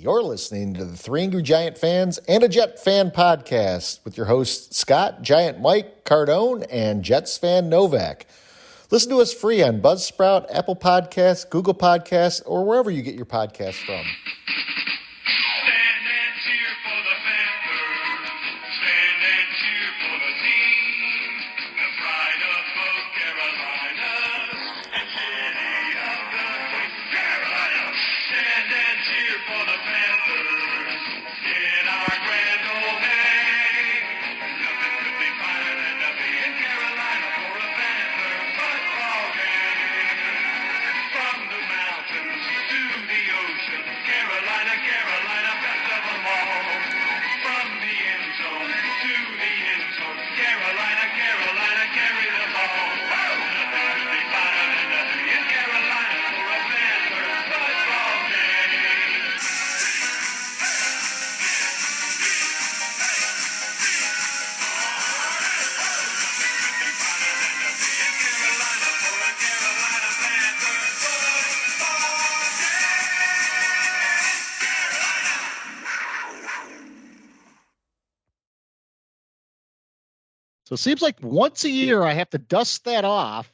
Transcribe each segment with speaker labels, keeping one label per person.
Speaker 1: You're listening to the Three Angry Giant Fans and a Jet Fan podcast with your hosts Scott, Giant Mike, Cardone, and Jets fan Novak. Listen to us free on Buzzsprout, Apple Podcasts, Google Podcasts, or wherever you get your podcasts from.
Speaker 2: Stand and cheer for the Panthers. Stand and cheer for the team. The pride of both Carolina and city of the Queen. Carolina! Stand and cheer for the Panthers in our grand old day. Nothing could be finer than to be in Carolina for a Panther football game. From the mountains to the ocean, Carolina, Carolina, best of them all. From the end zone to the end zone, Carolina, Carolina, carry the ball. Nothing could be finer than to be in Carolina for a Panther football game.
Speaker 3: So it seems like once a year I have to dust that off.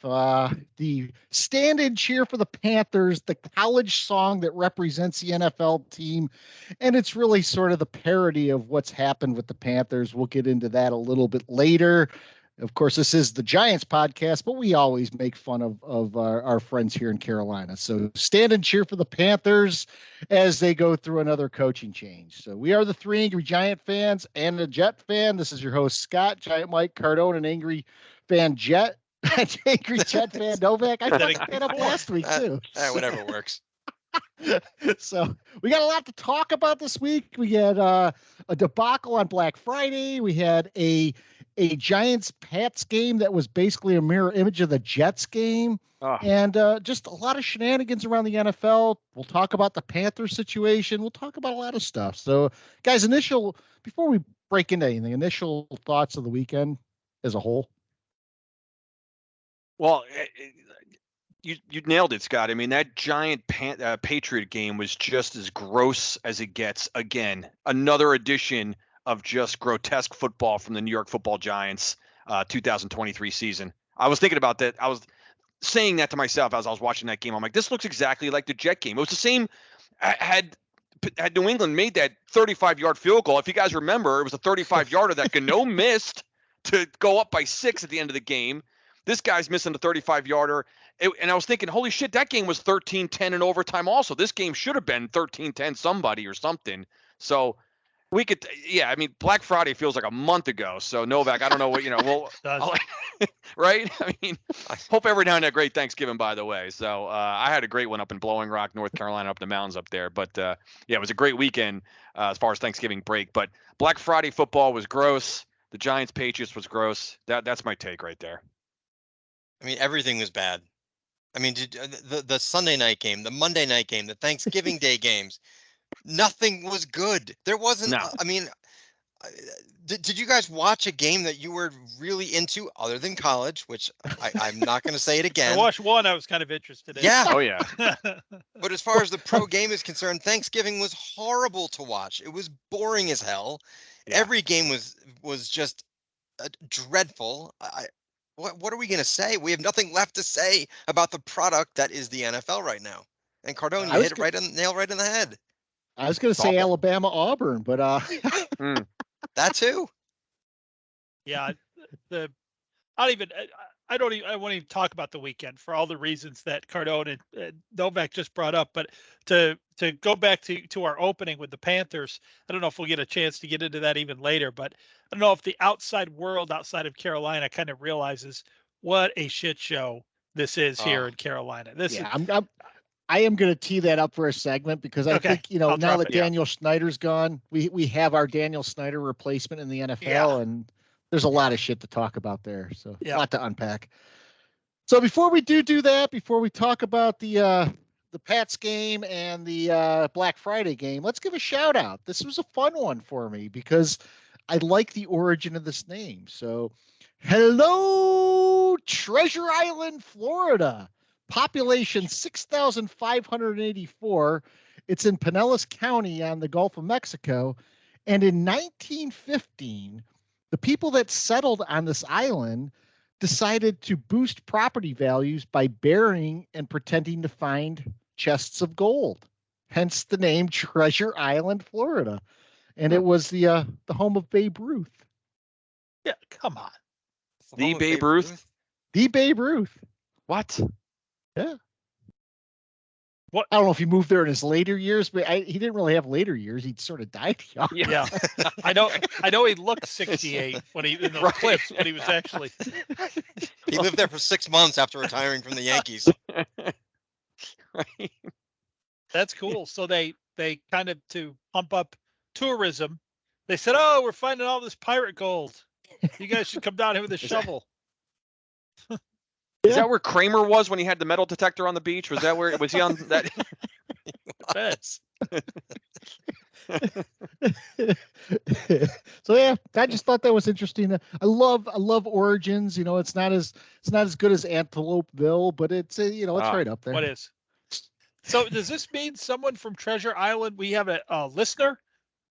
Speaker 3: The stand and cheer for the Panthers, the college song that represents the NFL team. And it's really sort of the parody of what's happened with the Panthers. We'll get into that a little bit later. Of course, this is the Giants podcast, but we always make fun of our friends here in Carolina. So stand and cheer for the Panthers as they go through another coaching change. So we are the Three Angry Giant Fans and a Jet fan. This is your host, Scott, Giant Mike, Cardone, and Angry Fan Jet. Angry Jet fan Novak. I fucked that up last week, too.
Speaker 4: Whatever works.
Speaker 3: So we got a lot to talk about this week. We had a debacle on Black Friday. We had a Giants Pats game that was basically a mirror image of the Jets game. And just a lot of shenanigans around the NFL. We'll talk about the Panthers situation. We'll talk about a lot of stuff. So, guys, before we break into anything, initial thoughts of the weekend as a whole.
Speaker 4: Well, you nailed it, Scott. I mean, that giant Patriot game was just as gross as it gets. Again, another edition of just grotesque football from the New York Football Giants 2023 season. I was thinking about that. I was saying that to myself as I was watching that game. I'm like, this looks exactly like the Jet game. It was the same. Had New England made that 35-yard field goal, if you guys remember, it was a 35-yarder that Gano missed to go up by 6 at the end of the game. This guy's missing a 35-yarder. And I was thinking, holy shit, that game was 13-10 in overtime also. This game should have been 13-10 somebody or something. So we could, I mean, Black Friday feels like a month ago. So Novak, I don't know what, right? I mean, I hope every now and then a great Thanksgiving, by the way. So I had a great one up in Blowing Rock, North Carolina, up the mountains up there. But it was a great weekend as far as Thanksgiving break. But Black Friday football was gross. The Giants Patriots was gross. That's my take right there.
Speaker 5: I mean, everything was bad. I mean, the Sunday night game, the Monday night game, the Thanksgiving Day games, nothing was good. There wasn't.
Speaker 4: No.
Speaker 5: I mean, did you guys watch a game that you were really into other than college? Which I'm not going to say it again.
Speaker 6: I watched one. I was kind of interested in.
Speaker 5: Yeah.
Speaker 4: Oh yeah.
Speaker 5: But as far as the pro game is concerned, Thanksgiving was horrible to watch. It was boring as hell. Yeah. Every game was just dreadful. What are we going to say? We have nothing left to say about the product that is the NFL right now. And Cardone, you hit it nail right in the head.
Speaker 3: I was going to say Alabama, Auburn, but
Speaker 5: that too.
Speaker 6: Yeah, I won't even talk about the weekend for all the reasons that Cardone and Novak just brought up. But to go back to our opening with the Panthers, I don't know if we'll get a chance to get into that even later, but I don't know if the outside world outside of Carolina kind of realizes what a shit show this is here in Carolina.
Speaker 3: I am going to tee that up for a segment because I think, now that Daniel Snyder's gone, we have our Daniel Snyder replacement in the NFL, and there's a lot of shit to talk about there. So a lot to unpack. So before we do that, before we talk about the Pats game and the Black Friday game, let's give a shout out. This was a fun one for me because I like the origin of this name. So hello, Treasure Island, Florida. Population 6,584. It's in Pinellas County on the Gulf of Mexico. And in 1915, the people that settled on this island decided to boost property values by burying and pretending to find chests of gold. Hence the name Treasure Island, Florida. And it was the home of Babe Ruth.
Speaker 6: Yeah, come on.
Speaker 5: It's the
Speaker 4: The
Speaker 5: home of
Speaker 4: Babe Ruth?
Speaker 3: The Babe Ruth.
Speaker 4: What?
Speaker 3: Yeah.
Speaker 6: What?
Speaker 3: I don't know if he moved there in his later years, but he didn't really have later years. He sort of died young.
Speaker 6: Yeah. I know he looked 68 when he in those
Speaker 4: Right.
Speaker 6: clips, but he was actually
Speaker 5: He lived there for 6 months after retiring from the Yankees.
Speaker 4: Right.
Speaker 6: that's cool. So they kind of, to pump up tourism, they said, "Oh, we're finding all this pirate gold. You guys should come down here with a shovel."
Speaker 4: Is that where Kramer was when he had the metal detector on the beach? Was that where was he on that?
Speaker 6: Bet.
Speaker 3: So yeah, I just thought that was interesting. I love Origins. You know, it's not as good as Antelopeville, but it's it's right up there.
Speaker 6: What is? So does this mean someone from Treasure Island? We have a listener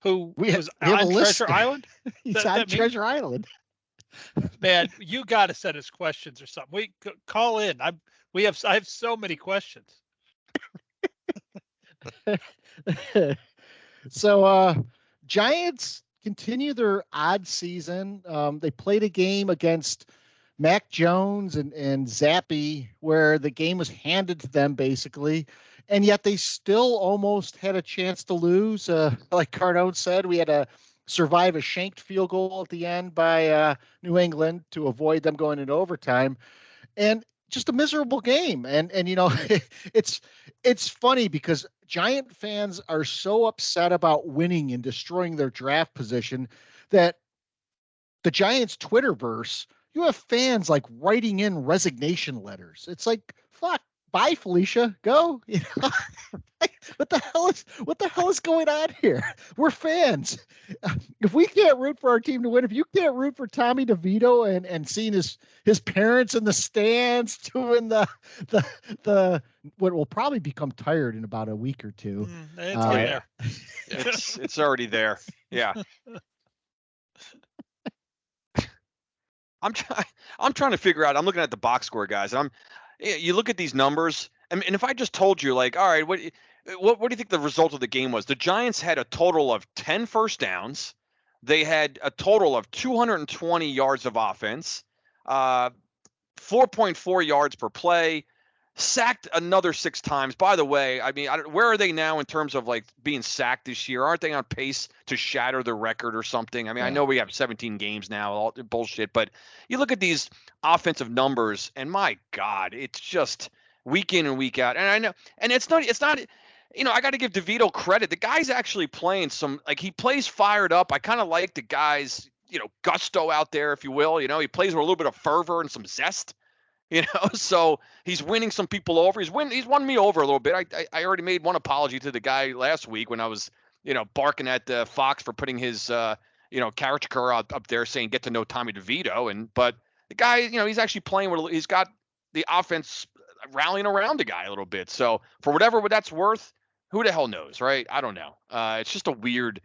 Speaker 6: who
Speaker 3: We
Speaker 6: was
Speaker 3: have a
Speaker 6: on Treasure
Speaker 3: listener.
Speaker 6: Island.
Speaker 3: He's
Speaker 6: that
Speaker 3: on
Speaker 6: mean-
Speaker 3: Treasure Island.
Speaker 6: Man, you got to send us questions or something. Call in. I have so many questions.
Speaker 3: So Giants continue their odd season. They played a game against Mac Jones and Zappy where the game was handed to them basically, and yet they still almost had a chance to lose. Like Cardone said, we had to survive a shanked field goal at the end by New England to avoid them going into overtime, and just a miserable game. And it's funny because Giant fans are so upset about winning and destroying their draft position that the Giants Twitterverse, you have fans like writing in resignation letters. It's like, fuck, bye Felicia, go. What the hell is going on here? We're fans. If we can't root for our team to win, if you can't root for Tommy DeVito and seeing his parents in the stands doing the what will probably become tired in about a week or two.
Speaker 6: It's right there.
Speaker 4: It's already there. Yeah. I'm trying to figure out. I'm looking at the box score, guys. And you look at these numbers, and if I just told you, like, all right, what do you think the result of the game was? The Giants had a total of 10 first downs. They had a total of 220 yards of offense, 4.4 yards per play, sacked another 6 times. By the way, I mean, where are they now in terms of like being sacked this year? Aren't they on pace to shatter the record or something? I mean, I know we have 17 games now, all bullshit, but you look at these offensive numbers, and my God, it's just week in and week out. And I know, and it's not. I got to give DeVito credit. The guy's actually playing he plays fired up. I kind of like the guy's, gusto out there, if you will. He plays with a little bit of fervor and some zest. So he's winning some people over. He's won me over a little bit. I already made one apology to the guy last week when I was, barking at Fox for putting his, caricature up there saying get to know Tommy DeVito. But the guy, he's actually playing with. He's got the offense rallying around the guy a little bit. So for whatever that's worth, who the hell knows, right? I don't know. It's just a weird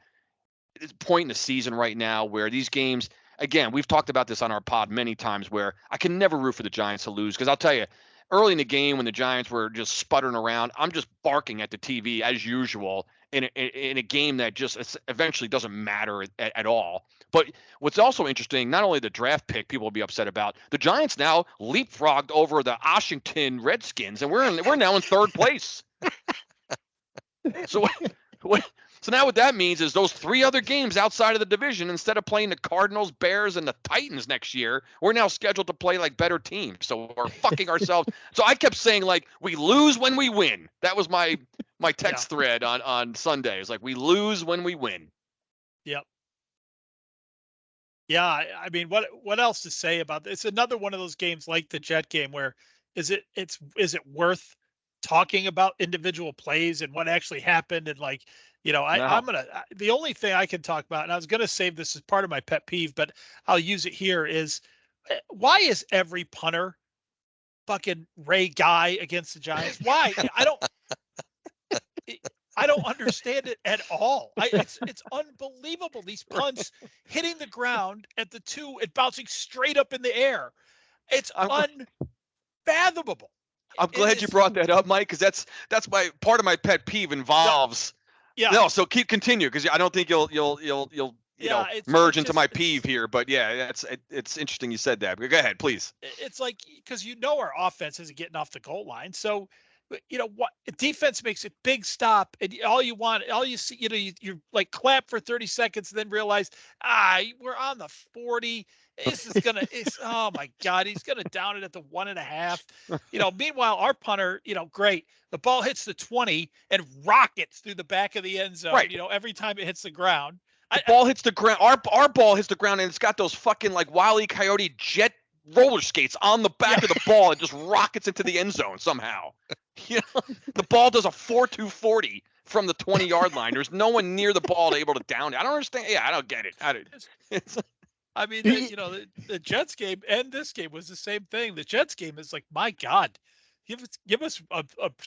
Speaker 4: point in the season right now where these games. Again, we've talked about this on our pod many times where I can never root for the Giants to lose because I'll tell you, early in the game when the Giants were just sputtering around, I'm just barking at the TV as usual in a game that just eventually doesn't matter at all. But what's also interesting, not only the draft pick people will be upset about, the Giants now leapfrogged over the Washington Redskins, and we're now in third place. So now what that means is those 3 other games outside of the division, instead of playing the Cardinals, Bears, and the Titans next year, we're now scheduled to play like better teams. So we're fucking ourselves. So I kept saying like we lose when we win. That was my text thread on Sunday. It's like we lose when we win.
Speaker 6: Yep. Yeah, I mean, what else to say about this? It's another one of those games like the Jet game where is it worth talking about individual plays and what actually happened and like. I'm the only thing I can talk about, and I was going to save this as part of my pet peeve, but I'll use it here is why is every punter fucking Ray Guy against the Giants? Why? I don't, I don't understand it at all. It's unbelievable. These punts hitting the ground at the 2 and bouncing straight up in the air. It's unfathomable.
Speaker 4: I'm glad you brought that up, Mike, because that's my part of my pet peeve involves.
Speaker 6: Yeah.
Speaker 4: No, so continue because I don't think you'll merge into my peeve here. But yeah, it's interesting you said that. But go ahead, please.
Speaker 6: It's like because our offense isn't getting off the goal line, so what defense makes a big stop, and all you see, you like clap for 30 seconds, and then realize we're on the 40. This is gonna. Oh my God, he's gonna down it at the 1.5. Meanwhile, our punter, great. The ball hits the 20 and rockets through the back of the end zone.
Speaker 4: Right.
Speaker 6: Every time it hits the ground.
Speaker 4: The ball hits the ground. Our ball hits the ground, and it's got those fucking like Wile E. Coyote jet roller skates on the back of the ball and just rockets into the end zone somehow. The ball does a 4.240 from the 20-yard line. There's no one near the ball able to down it. I don't understand. Yeah, I don't get it.
Speaker 6: I mean, the Jets game and this game was the same thing. The Jets game is like, my God, give us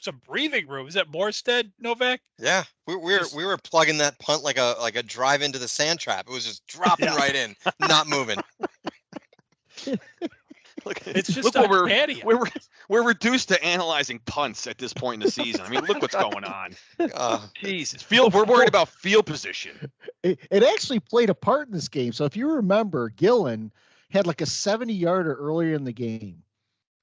Speaker 6: some breathing room. Is that Morstead, Novak?
Speaker 5: Yeah, we were plugging that punt like a drive into the sand trap. It was just dropping right in, not moving.
Speaker 6: It's just
Speaker 4: we're reduced to analyzing punts at this point in the season. I mean, look what's going on. Jesus, we're worried about field position.
Speaker 3: It actually played a part in this game. So if you remember, Gillen had like a 70-yarder earlier in the game.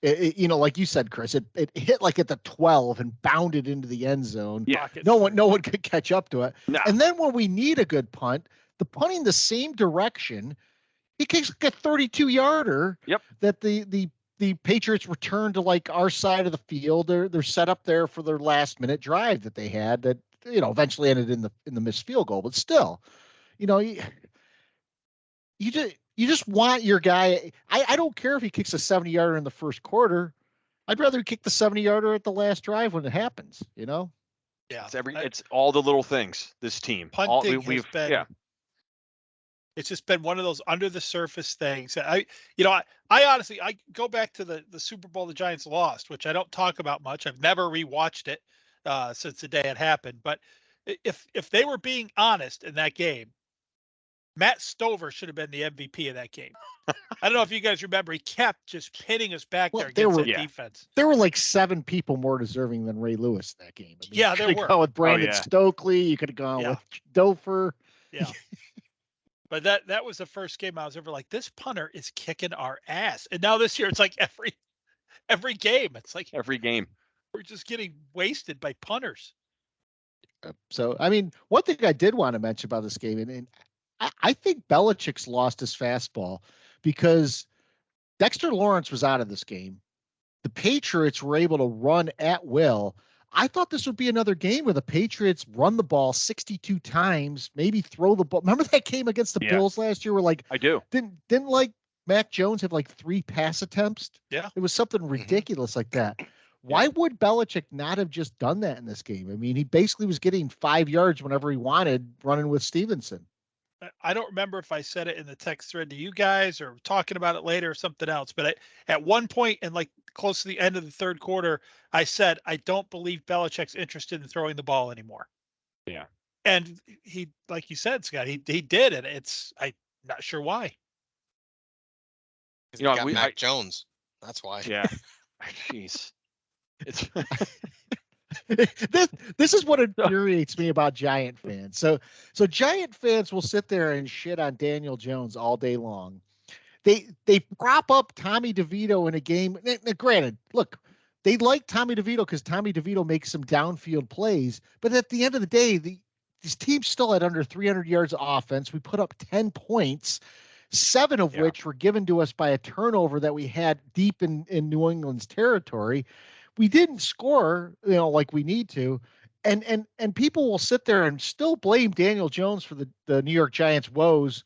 Speaker 3: Like you said, Chris, it hit like at the 12 and bounded into the end zone.
Speaker 4: Yeah,
Speaker 3: no one could catch up to it.
Speaker 4: No.
Speaker 3: And then when we need a good punt, the punting the same direction. He kicks like a 32-yarder.
Speaker 4: Yep. That
Speaker 3: the Patriots returned to like our side of the field. They're set up there for their last minute drive that they had that eventually ended in the missed field goal. But still, you just want your guy. I don't care if he kicks a 70-yarder in the first quarter. I'd rather kick the 70-yarder at the last drive when it happens.
Speaker 6: Yeah.
Speaker 4: It's all the little things. This team.
Speaker 6: Punting has been. It's just been one of those under the surface things. I honestly, I go back to the Super Bowl the Giants lost, which I don't talk about much. I've never rewatched it since the day it happened. But if they were being honest in that game, Matt Stover should have been the MVP of that game. I don't know if you guys remember, he kept just pinning us back there against the defense.
Speaker 3: There were like 7 people more deserving than Ray Lewis in that game. I mean,
Speaker 6: there were.
Speaker 3: You could have gone with Brandon Stokely. You could have gone with Dofer.
Speaker 6: Yeah. But that was the first game I was ever like, this punter is kicking our ass. And now this year, it's like every game. It's like
Speaker 4: every game.
Speaker 6: We're just getting wasted by punters.
Speaker 3: So, I mean, one thing I did want to mention about this game, and I think Belichick's lost his fastball because Dexter Lawrence was out of this game. The Patriots were able to run at will. I thought this would be another game where the Patriots run the ball 62 times, maybe throw the ball. Remember that game against the Bills last year where
Speaker 4: I do.
Speaker 3: Didn't like Mac Jones have like 3 pass attempts?
Speaker 6: Yeah.
Speaker 3: It was something ridiculous like that. Why would Belichick not have just done that in this game? I mean, he basically was getting 5 yards whenever he wanted running with Stevenson.
Speaker 6: I don't remember if I said it in the text thread to you guys or talking about it later or something else, but at one point and like close to the end of the third quarter, I said, I don't believe Belichick's interested in throwing the ball anymore.
Speaker 4: Yeah.
Speaker 6: And he, like you said, Scott, he did. And I'm not sure why.
Speaker 5: You got Mac Jones. That's why.
Speaker 4: Yeah. Jeez. It's
Speaker 3: this is what infuriates me about Giant fans. So Giant fans will sit there and shit on Daniel Jones all day long. They prop up Tommy DeVito in a game. Now, granted, look, they like Tommy DeVito because Tommy DeVito makes some downfield plays. But at the end of the day, these teams still had under 300 yards of offense. We put up 10 points, 7 of which were given to us by a turnover that we had deep in New England's territory. We didn't score, like we need to. And people will sit there and still blame Daniel Jones for the New York Giants' woes.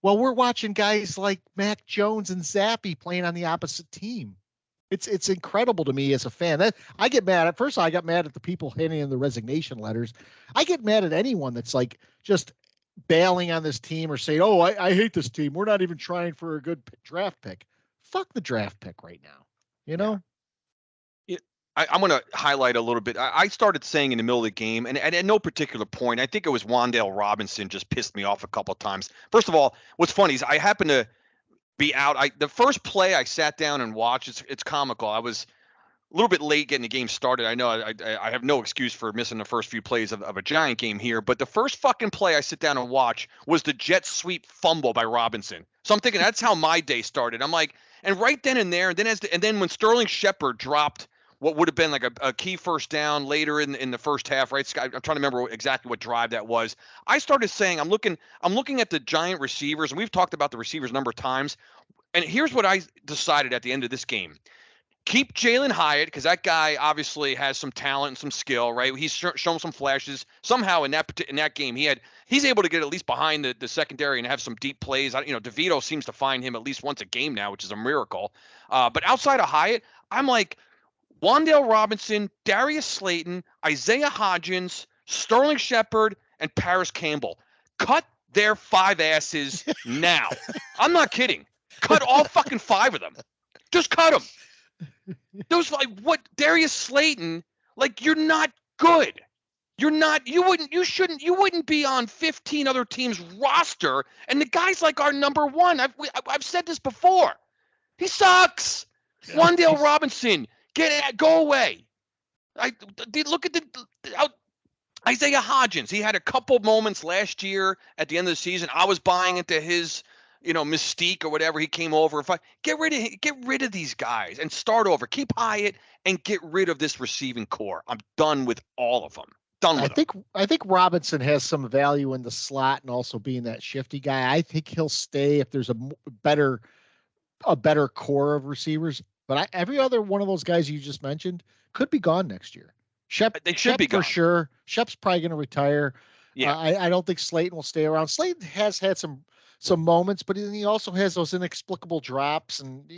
Speaker 3: Well, we're watching guys like Mac Jones and Zappy playing on the opposite team. It's incredible to me as a fan. I get mad. At first, I got mad at the people handing in the resignation letters. I get mad at anyone that's like just bailing on this team or saying, "Oh, I hate this team. We're not even trying for a good draft pick." Fuck the draft pick right now.
Speaker 4: I'm going to highlight a little bit. I started saying in the middle of the game, and at no particular point, I think it was Wan'Dale Robinson just pissed me off a couple of times. First of all, what's funny is I happened to be out. The first play I sat down and watched. It's comical. I was a little bit late getting the game started. I know I have no excuse for missing the first few plays of a Giant game here, but the first fucking play I sit down and watch was the jet sweep fumble by Robinson. So I'm thinking that's how my day started. I'm like, and right then and there, and then when Sterling Shepard dropped what would have been like a key first down later in the first half, right? I'm trying to remember exactly what drive that was. I started saying, I'm looking at the Giant receivers, and we've talked about the receivers a number of times. And here's what I decided at the end of this game. Keep Jalen Hyatt, because that guy obviously has some talent and some skill, right? He's shown some flashes. Somehow in that game, he's able to get at least behind the secondary and have some deep plays. DeVito seems to find him at least once a game now, which is a miracle. But outside of Hyatt, I'm like, Wan'Dale Robinson, Darius Slayton, Isaiah Hodgins, Sterling Shepard, and Paris Campbell. Cut their 5 asses now. I'm not kidding. Cut all fucking 5 of them. Just cut them. Those Darius Slayton, you're not good. You wouldn't be on 15 other teams' roster. And the guy's like our number one. I've said this before. He sucks. Yeah, Wan'Dale Robinson. Go away. Look at Isaiah Hodgins. He had a couple moments last year at the end of the season. I was buying into his, mystique or whatever. He came over. Get rid of these guys and start over. Keep Hyatt and get rid of this receiving core. I'm done with all of them.
Speaker 3: I think Robinson has some value in the slot and also being that shifty guy. I think he'll stay if there's a better core of receivers. But every other one of those guys you just mentioned could be gone next year.
Speaker 4: They should be gone
Speaker 3: for sure. Shep's probably going to retire.
Speaker 4: Yeah,
Speaker 3: I don't think Slayton will stay around. Slayton has had some moments, but he also has those inexplicable drops, and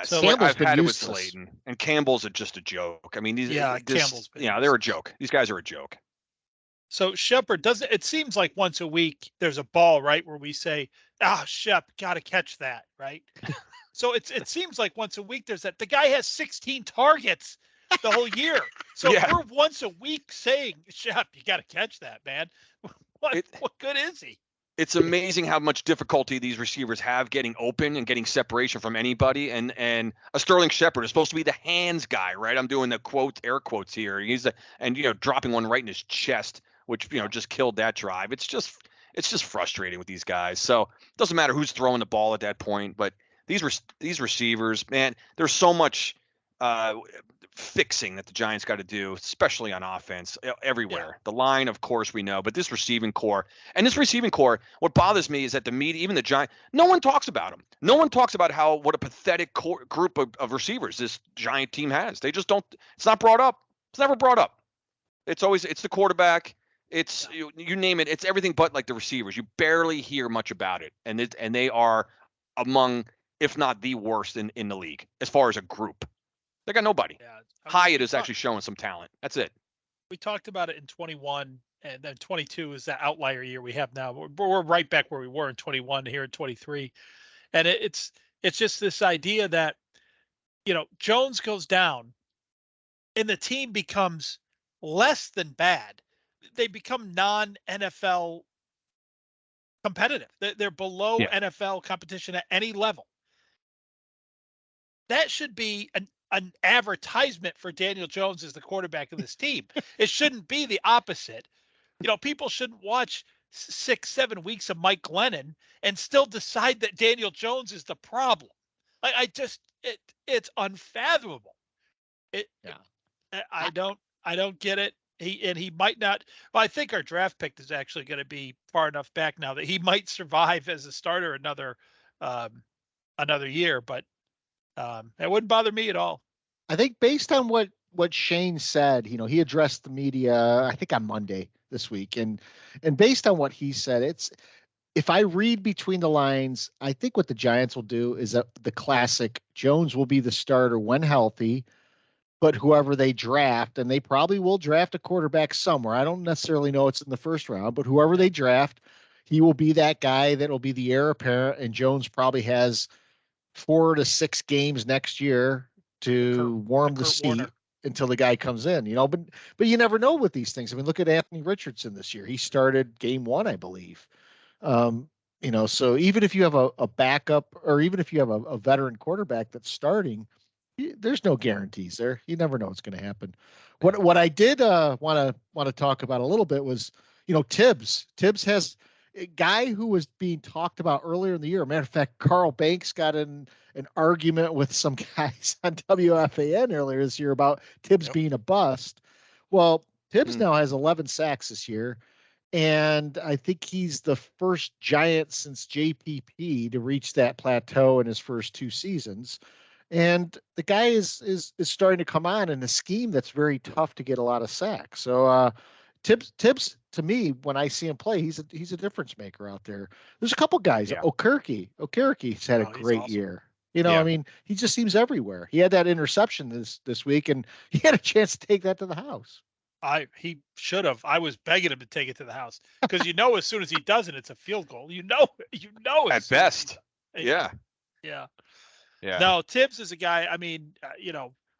Speaker 4: So I've had it with Slayton, and Campbell's just a joke. I mean, Campbell's they're a joke. These guys are a joke.
Speaker 6: So Shepard it seems like once a week there's a ball, right, where we say, Shep, got to catch that, right? So it seems like once a week there's that. The guy has 16 targets the whole year. So we're once a week saying, Shep, you got to catch that, man. What good is he?
Speaker 4: It's amazing how much difficulty these receivers have getting open and getting separation from anybody. And a Sterling Shepard is supposed to be the hands guy, right? I'm doing the air quotes here. Dropping one right in his chest, which just killed that drive. It's just frustrating with these guys. So it doesn't matter who's throwing the ball at that point, but these receivers, man, there's so much fixing that the Giants got to do, especially on offense, everywhere. Yeah. The line, of course, we know, but this receiving core, what bothers me is that the media, even the Giants, no one talks about them. No one talks about what a pathetic group of receivers this Giant team has. They just don't. It's not brought up. It's never brought up. It's the quarterback. It's you name it. It's everything but like the receivers. You barely hear much about it, and they are among, if not the worst in the league as far as a group. They got nobody. Yeah, Hyatt is actually showing some talent. That's it.
Speaker 6: We talked about it in 21, and then 22 is that outlier year we have now. We're right back where we were in 21 here in 23, and it's just this idea that Jones goes down, and the team becomes less than bad. They become non-NFL competitive. They're below NFL competition at any level. That should be an advertisement for Daniel Jones as the quarterback of this team. It shouldn't be the opposite. People shouldn't watch 6-7 weeks of Mike Glennon and still decide that Daniel Jones is the problem. It's unfathomable. I don't get it. He might not. Well, I think our draft pick is actually going to be far enough back now that he might survive as a starter another year, but it wouldn't bother me at all.
Speaker 3: I think based on what Shane said, he addressed the media, I think on Monday this week, and based on what he said, if I read between the lines, I think what the Giants will do is that the classic Jones will be the starter when healthy, but whoever they draft, and they probably will draft a quarterback somewhere. I don't necessarily know it's in the first round, but whoever they draft, he will be that guy that will be the heir apparent, and Jones probably has 4 to 6 games next year to warm the
Speaker 6: Kurt
Speaker 3: seat
Speaker 6: Warner.
Speaker 3: until the guy comes in, but you never know with these things. I mean, look at Anthony Richardson this year. He started game 1, I believe. So even if you have a backup, or even if you have a veteran quarterback that's starting, there's no guarantees there. You never know what's going to happen. What I did want to talk about a little bit was, Tibbs. Tibbs has a guy who was being talked about earlier in the year. Matter of fact, Carl Banks got in an argument with some guys on WFAN earlier this year about Tibbs being a bust. Well, Tibbs now has 11 sacks this year. And I think he's the first Giant since JPP to reach that plateau in his first 2 seasons. And the guy is starting to come on in a scheme that's very tough to get a lot of sacks. So Tibbs to me, when I see him play, he's a difference maker out there. There's a couple guys.
Speaker 4: Yeah.
Speaker 3: Okerke's had a great
Speaker 6: awesome.
Speaker 3: year. I mean, he just seems everywhere. He had that interception this week, and he had a chance to take that to the house.
Speaker 6: He should have. I was begging him to take it to the house because as soon as he does it, it's a field goal.
Speaker 4: At best. Yeah.
Speaker 6: Yeah.
Speaker 4: Yeah.
Speaker 6: No, Tibbs is a guy. I mean,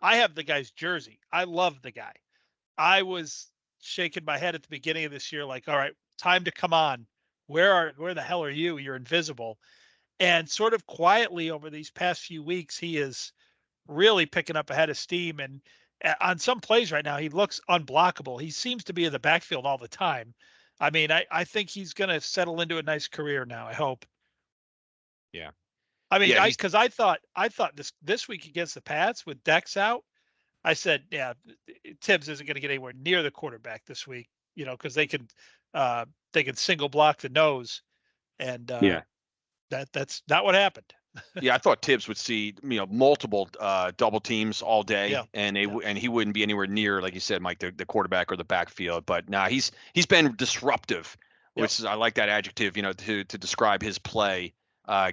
Speaker 6: I have the guy's jersey. I love the guy. I was shaking my head at the beginning of this year, like, all right, time to come on. Where the hell are you? You're invisible. And sort of quietly over these past few weeks, he is really picking up a head of steam. And on some plays right now, he looks unblockable. He seems to be in the backfield all the time. I mean, I think he's going to settle into a nice career now, I hope.
Speaker 4: Yeah.
Speaker 6: I mean,
Speaker 4: Yeah,
Speaker 6: because I thought this week against the Pats with Dex out, I said, yeah, Tibbs isn't going to get anywhere near the quarterback this week, because they can single block the nose, and that's not what happened.
Speaker 4: Yeah, I thought Tibbs would see multiple double teams all day, and he wouldn't be anywhere near, like you said, Mike, the quarterback or the backfield. But nah, he's been disruptive, which is, I like that adjective, to describe his play.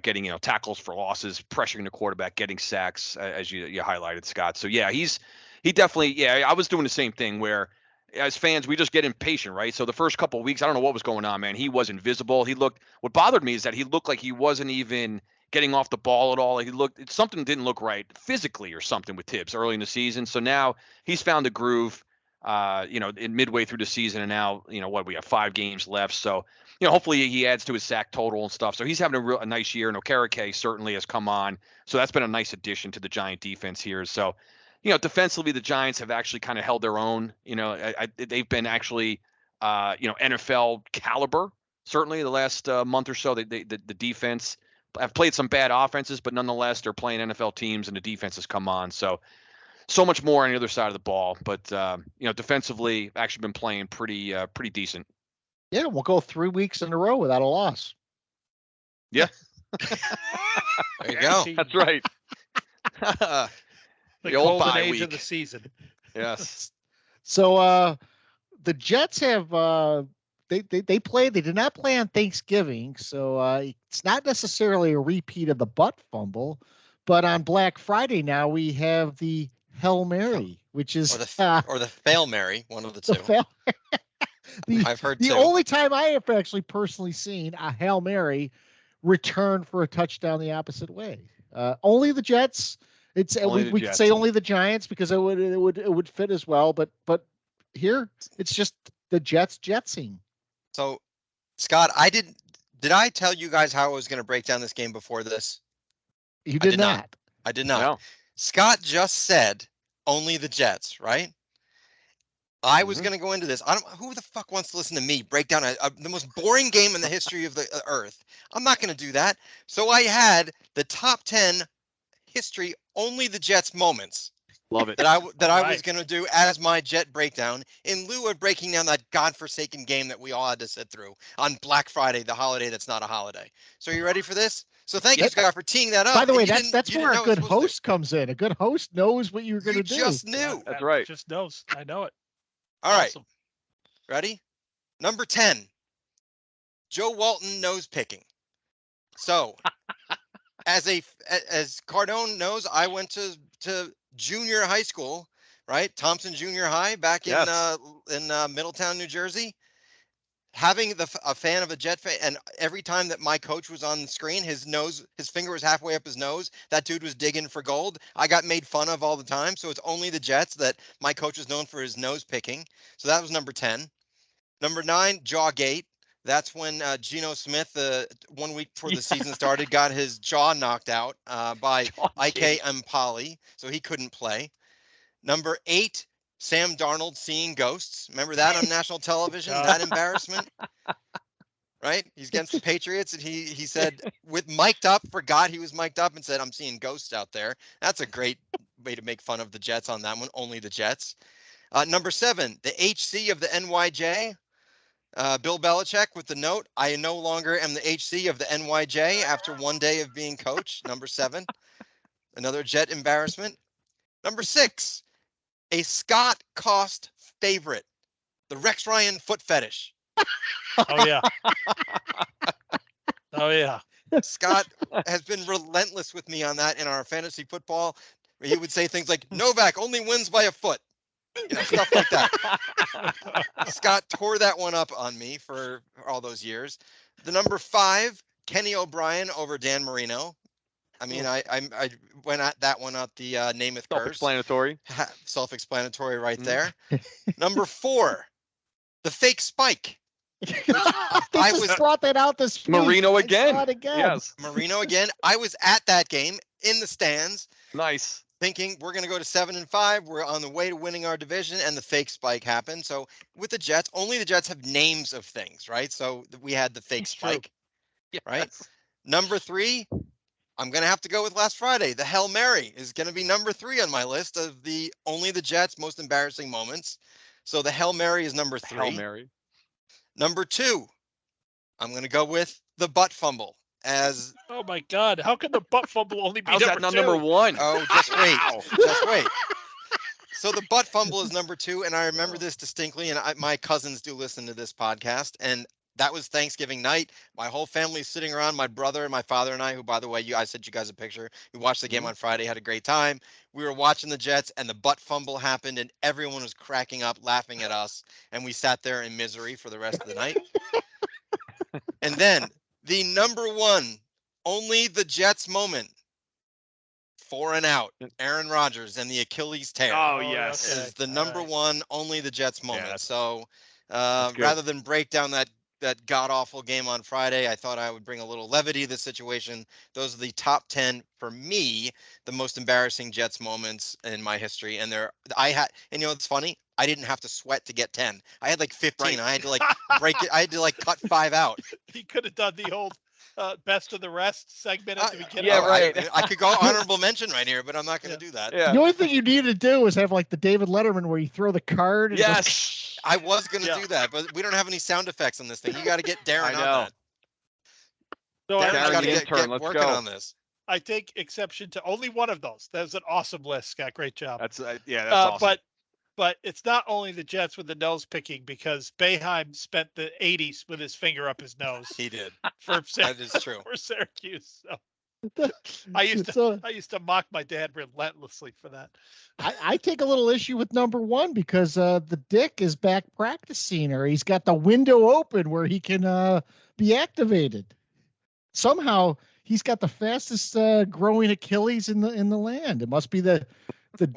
Speaker 4: Getting tackles for losses, pressuring the quarterback, getting sacks, as you highlighted, Scott. So yeah, he definitely, I was doing the same thing where, as fans, we just get impatient, right? So the first couple of weeks, I don't know what was going on, man. He was invisible. What bothered me is that he looked like he wasn't even getting off the ball at all. Something didn't look right physically or something with Tibbs early in the season. So now he's found the groove, in midway through the season, and now, we have 5 games left. So, hopefully he adds to his sack total and stuff. So he's having a nice year, and Okereke certainly has come on. So that's been a nice addition to the Giant defense here. So, defensively, the Giants have actually kind of held their own. They've been actually, NFL caliber, certainly the last month or so. The defense have played some bad offenses, but nonetheless, they're playing NFL teams, and the defense has come on. So much more on the other side of the ball. But, defensively, actually been playing pretty decent.
Speaker 3: Yeah, we'll go 3 weeks in a row without a loss.
Speaker 4: Yeah.
Speaker 5: There you go.
Speaker 4: That's right.
Speaker 6: The
Speaker 4: old
Speaker 6: golden
Speaker 4: bye
Speaker 6: age
Speaker 4: week.
Speaker 6: of the season.
Speaker 4: Yes.
Speaker 3: So the Jets have they did not play on Thanksgiving, so it's not necessarily a repeat of the butt fumble, but on Black Friday now we have the Hail Mary, which is
Speaker 5: or the Fail Mary, one of the two. I've heard
Speaker 3: the
Speaker 5: two.
Speaker 3: only time I have actually personally seen a Hail Mary return for a touchdown the opposite way. Only the Jets. We could say only the Giants because it would fit as well, but here it's just the Jetsing.
Speaker 5: So, Scott, did I tell you guys how I was going to break down this game before this?
Speaker 3: You did not.
Speaker 5: I did not.
Speaker 4: No.
Speaker 5: Scott just said only the Jets, right? I was going to go into this. Who the fuck wants to listen to me break down the most boring game in the history of the earth? I'm not going to do that. So I had the top 10 history only the Jets moments.
Speaker 4: Love it.
Speaker 5: That I was going to do as my Jet breakdown in lieu of breaking down that godforsaken game that we all had to sit through on Black Friday, the holiday that's not a holiday. So are you ready for this? So thank you, Scott, for teeing that up.
Speaker 3: By the way, that's where a good host comes in. A good host knows what you're going to do.
Speaker 5: You just knew.
Speaker 4: That's right.
Speaker 6: Just knows. I know it.
Speaker 5: All right.
Speaker 6: Awesome.
Speaker 5: Ready? Number 10, Joe Walton nose picking. So as Cardone knows, I went to junior high school, right? Thompson Junior High back in Middletown, New Jersey. having a fan of a Jet fan, and every time that my coach was on the screen, his finger was halfway up his nose. That dude was digging for gold. I got made fun of all the time. So it's only the Jets that my coach was known for his nose picking. So that was number 10. Number 9, Jawgate. That's when Geno Smith, 1 week before the season started, got his jaw knocked out by Ike Empali, so he couldn't play. Number 8, Sam Darnold seeing ghosts. Remember that on national television? That embarrassment, right? He's against the Patriots, and he said, with mic'd up, forgot he was mic'd up, and said, "I'm seeing ghosts out there." That's a great way to make fun of the Jets on that one. Only the Jets. Number 7, the HC of the NYJ. Bill Belichick with the note, "I no longer am the HC of the NYJ after 1 day of being coach." Number 7, another Jet embarrassment. Number 6, a Scott Cost favorite, the Rex Ryan foot fetish.
Speaker 6: Oh yeah. Oh yeah.
Speaker 5: Scott has been relentless with me on that in our fantasy football. He would say things like, "Novak only wins by a foot." Stuff like that. Scott tore that one up on me for all those years. The number 5, Kenny O'Brien over Dan Marino. I mean, I went at that one at the Namath curse.
Speaker 4: Self-explanatory.
Speaker 5: Self-explanatory right there. Number 4, the fake spike.
Speaker 3: I just brought that out this week.
Speaker 4: Marino again.
Speaker 3: Yes.
Speaker 5: Marino again. I was at that game in the stands.
Speaker 4: Nice.
Speaker 5: Thinking we're going to go to 7-5. We're on the way to winning our division, and the fake spike happened. So with the Jets, only the Jets have names of things, right? So we had the fake spike, right? Number 3, I'm going to have to go with last Friday. The Hail Mary is going to be number 3 on my list of the only the Jets most embarrassing moments. So the Hail Mary is number 3.
Speaker 4: Hail Mary.
Speaker 5: Number 2, I'm going to go with the butt fumble. As
Speaker 6: Oh my God! How can the butt fumble only be
Speaker 4: How's
Speaker 6: number
Speaker 4: that not
Speaker 6: 2?
Speaker 4: number 1?
Speaker 5: Oh, just wait. Just wait. So the butt fumble is number 2, and I remember this distinctly, and my cousins do listen to this podcast, and that was Thanksgiving night. My whole family's sitting around, my brother and my father and I, who, by the way, I sent you guys a picture. We watched the game on Friday, had a great time. We were watching the Jets, and the butt fumble happened, and everyone was cracking up, laughing at us, and we sat there in misery for the rest of the night. And then the number 1, only the Jets moment, 4 and out, Aaron Rodgers and the Achilles tear.
Speaker 4: Oh, yes.
Speaker 5: Is the number 1, only the Jets moment.
Speaker 4: Yeah,
Speaker 5: So
Speaker 4: good.
Speaker 5: rather than break down that god-awful game on Friday, I thought I would bring a little levity to the situation. Those are the top 10 for me, the most embarrassing Jets moments in my history. And it's funny, I didn't have to sweat to get 10. I had like 15. Right. I had to like break it. I had to like cut 5 out.
Speaker 6: He could have done the old best of the rest segment at the beginning.
Speaker 4: Yeah, right.
Speaker 5: I could go honorable mention right here, but I'm not going to do that.
Speaker 4: Yeah.
Speaker 3: The only thing you need to do is have like the David Letterman where you throw the card. And
Speaker 4: Yes.
Speaker 5: I was going to do that, but we don't have any sound effects on this thing. You got to get Darren
Speaker 4: I know.
Speaker 5: on that.
Speaker 6: So
Speaker 5: Darren's
Speaker 4: Darren,
Speaker 5: got
Speaker 4: the
Speaker 5: to
Speaker 4: intern,
Speaker 5: get
Speaker 4: let's
Speaker 5: working
Speaker 4: go.
Speaker 5: on this.
Speaker 6: I take exception to only one of those. That was an awesome list, Scott. Great job.
Speaker 4: That's awesome.
Speaker 6: But it's not only the Jets with the nose picking, because Boeheim spent the 80s with his finger up his nose.
Speaker 5: He did.
Speaker 6: That
Speaker 5: is true.
Speaker 6: For Syracuse. So I used to mock my dad relentlessly for that.
Speaker 3: I take a little issue with number 1 because the Dick is back practicing, or he's got the window open where he can be activated. Somehow he's got the fastest growing Achilles in the land. It must be the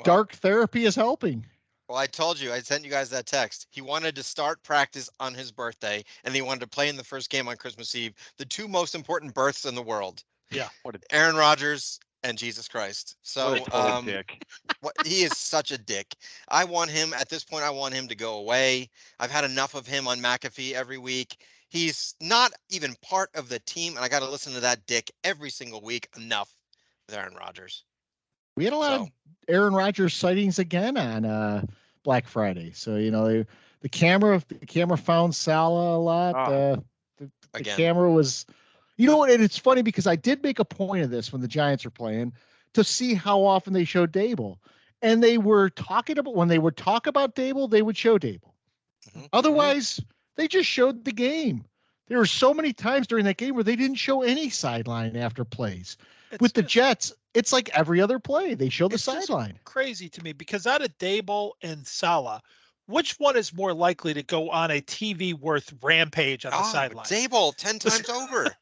Speaker 3: dark therapy is helping.
Speaker 5: Well, I told you, I sent you guys that text. He wanted to start practice on his birthday, and he wanted to play in the first game on Christmas Eve. The 2 most important births in the world.
Speaker 6: Yeah.
Speaker 5: Aaron Rodgers and Jesus Christ. So
Speaker 4: What a total dick.
Speaker 5: He is such a dick. At this point, I want him to go away. I've had enough of him on McAfee every week. He's not even part of the team, and I got to listen to that dick every single week. Enough with Aaron Rodgers.
Speaker 3: We had a lot of Aaron Rodgers sightings again on Black Friday. So, the camera found Salah a lot. The camera was, and it's funny because I did make a point of this when the Giants were playing to see how often they showed Dable. And they were talking about, when they would talk about Dable, they would show Dable. Mm-hmm. Otherwise, they just showed the game. There were so many times during that game where they didn't show any sideline after plays. With the Jets, it's like every other play. They show the sideline.
Speaker 6: Crazy to me because out of Dable and Salah, which one is more likely to go on a TV worth rampage on the sideline?
Speaker 5: Dable 10 times over.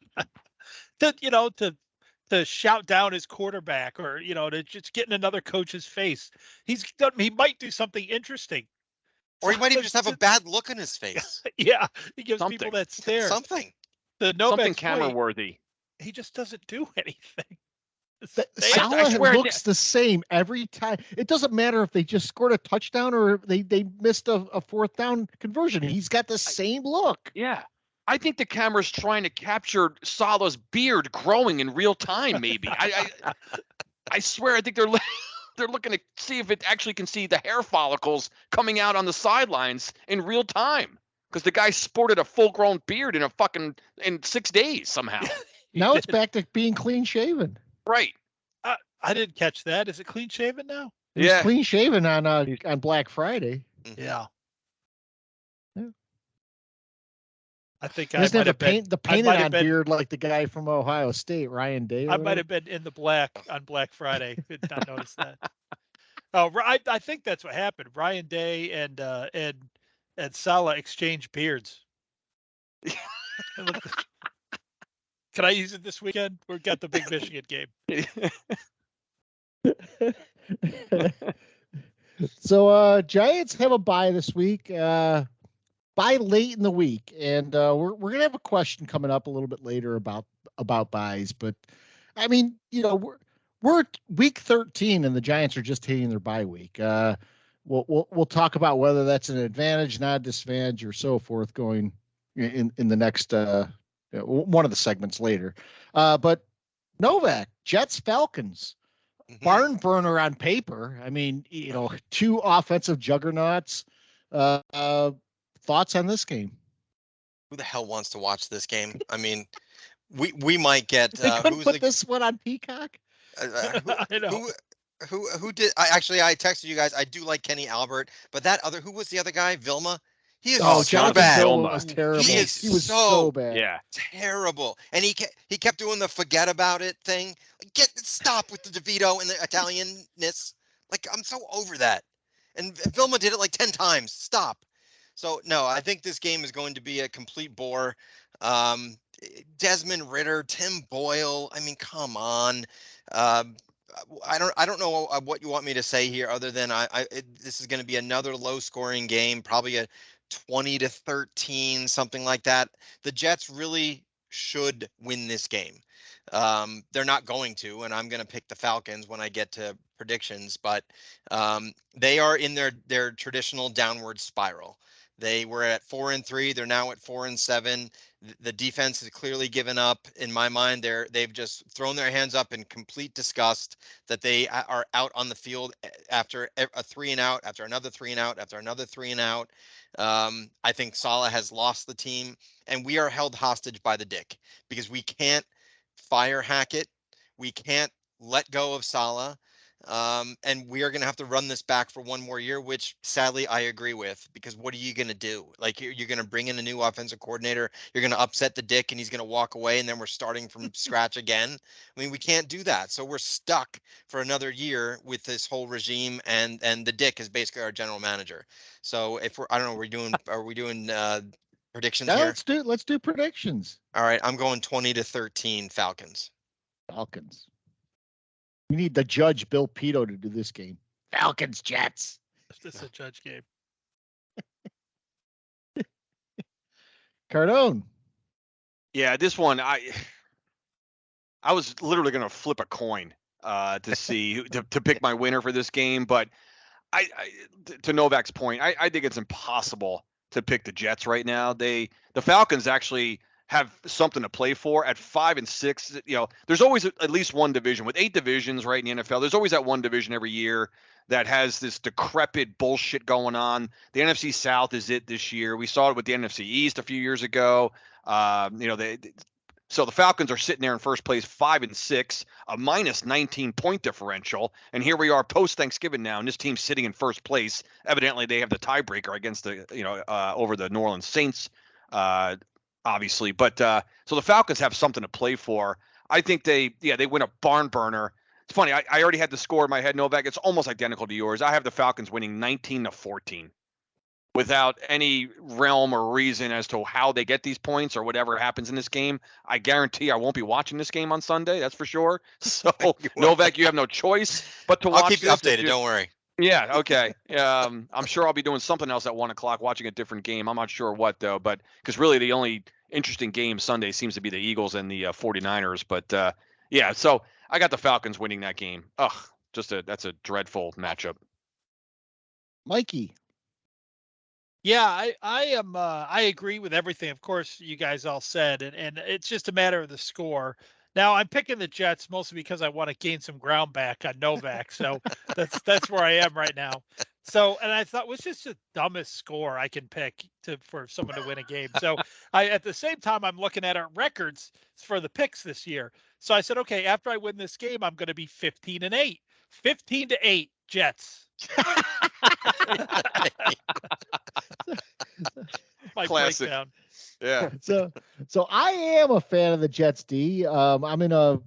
Speaker 6: To shout down his quarterback, or to just get in another coach's face. He might do something interesting.
Speaker 5: Or he might even just have a bad look on his face.
Speaker 6: Yeah, he gives
Speaker 4: Something.
Speaker 6: people that stare.
Speaker 5: Something.
Speaker 6: The
Speaker 4: Something
Speaker 6: Novak's
Speaker 4: camera
Speaker 6: point,
Speaker 4: worthy.
Speaker 6: he just doesn't do anything.
Speaker 3: Salah
Speaker 4: swear
Speaker 3: looks the same every time. It doesn't matter if they just scored a touchdown or they missed a fourth down conversion. He's got the same look.
Speaker 4: Yeah. I think the camera's trying to capture Salah's beard growing in real time, maybe. I swear I think they're looking to see if it actually can see the hair follicles coming out on the sidelines in real time. Because the guy sported a full-grown beard in 6 days somehow.
Speaker 3: Now it's back to being clean shaven.
Speaker 4: Right.
Speaker 6: I didn't catch that. Is it clean shaven now?
Speaker 3: He was clean shaven on Black Friday.
Speaker 6: Yeah.
Speaker 3: Yeah.
Speaker 6: I think
Speaker 3: He
Speaker 6: I
Speaker 3: doesn't
Speaker 6: might
Speaker 3: have
Speaker 6: have been.
Speaker 3: the
Speaker 6: I
Speaker 3: painted
Speaker 6: might have
Speaker 3: on
Speaker 6: been-
Speaker 3: beard like the guy from Ohio State, Ryan Day.
Speaker 6: I might have been in the black on Black Friday. Did not notice that. Oh, I think that's what happened. Ryan Day and Salah exchanged beards. Can I use it this weekend? We've got the big Michigan game.
Speaker 3: So Giants have a bye this week. Bye late in the week, and we're gonna have a question coming up a little bit later about buys. But I mean, we're week 13, and the Giants are just hitting their bye week. We'll talk about whether that's an advantage, not a disadvantage, or so forth going in the next one of the segments later. But Novak, Jets, Falcons. Barn burner on paper. I mean, two offensive juggernauts. Thoughts on this game?
Speaker 5: Who the hell wants to watch this game? I mean, we might get.
Speaker 3: They couldn't put this one on Peacock.
Speaker 6: I know.
Speaker 5: Who did? I texted you guys. I do like Kenny Albert, but who was the other guy? Vilma. He is so
Speaker 3: Jonathan
Speaker 5: bad.
Speaker 3: Vilma was terrible.
Speaker 5: He
Speaker 3: was so bad.
Speaker 4: Yeah.
Speaker 5: Terrible. And he kept doing the forget about it thing. Stop with the DeVito and the Italianness. Like, I'm so over that. And Vilma did it like 10 times. Stop. So no, I think this game is going to be a complete bore. Desmond Ridder, Tim Boyle. I mean, come on. I don't know what you want me to say here other than this is going to be another low scoring game, probably a 20-13, something like that. The Jets really should win this game. They're not going to, and I'm going to pick the Falcons when I get to predictions, but they are in their traditional downward spiral. They were at 4-3. They're now at 4-7. The defense has clearly given up. In my mind, they've just thrown their hands up in complete disgust that they are out on the field after a 3-and-out, after another 3-and-out, after another 3-and-out. I think Salah has lost the team, and we are held hostage by the dick because we can't fire Hackett. We can't let go of Salah. And we are going to have to run this back for one more year, which sadly I agree with, because what are you going to do? Like, you're going to bring in a new offensive coordinator. You're going to upset the dick and he's going to walk away. And then we're starting from scratch again. I mean, we can't do that. So we're stuck for another year with this whole regime. And the dick is basically our general manager. So I don't know, are we doing predictions here?
Speaker 3: Let's do predictions.
Speaker 5: All right. I'm going 20-13 Falcons.
Speaker 3: Falcons. We need the judge, Bill Pito, to do this game. Falcons, Jets.
Speaker 6: This is a judge game.
Speaker 3: Cardone.
Speaker 4: Yeah, this one I was literally going to flip a coin to see to pick my winner for this game, but to Novak's point, I think it's impossible to pick the Jets right now. The Falcons actually have something to play for at 5-6. There's always at least one division with 8 divisions, right, in the NFL. There's always that one division every year that has this decrepit bullshit going on. The NFC South is it this year. We saw it with the NFC East a few years ago. So the Falcons are sitting there in first place, 5-6, a minus 19 point differential. And here we are post Thanksgiving now, and this team's sitting in first place. Evidently, they have the tiebreaker against over the New Orleans Saints. Obviously, but so the Falcons have something to play for. I think they win a barn burner. It's funny. I already had the score in my head, Novak. It's almost identical to yours. I have the Falcons winning 19-14. without any realm or reason as to how they get these points or whatever happens in this game. I guarantee I won't be watching this game on Sunday. That's for sure. So Novak, you have no choice but to watch.
Speaker 5: I'll keep you
Speaker 4: this.
Speaker 5: updated. Don't worry.
Speaker 4: Yeah. Okay. I'm sure I'll be doing something else at 1 o'clock, watching a different game. I'm not sure what though, but because really the only interesting game Sunday seems to be the Eagles and the 49ers. But yeah, so I got the Falcons winning that game. Ugh, that's a dreadful matchup.
Speaker 3: Mikey.
Speaker 6: Yeah, I agree with everything. Of course, you guys all said, and it's just a matter of the score. Now I'm picking the Jets mostly because I want to gain some ground back on Novak. So that's where I am right now. So, and I thought, what's just the dumbest score I can pick for someone to win a game? So at the same time, I'm looking at our records for the picks this year. So I said, okay, after I win this game, I'm going to be 15-8, 15-8 Jets. My
Speaker 4: Classic.
Speaker 6: breakdown.
Speaker 4: Yeah.
Speaker 3: So I am a fan of the Jets D. I'm in a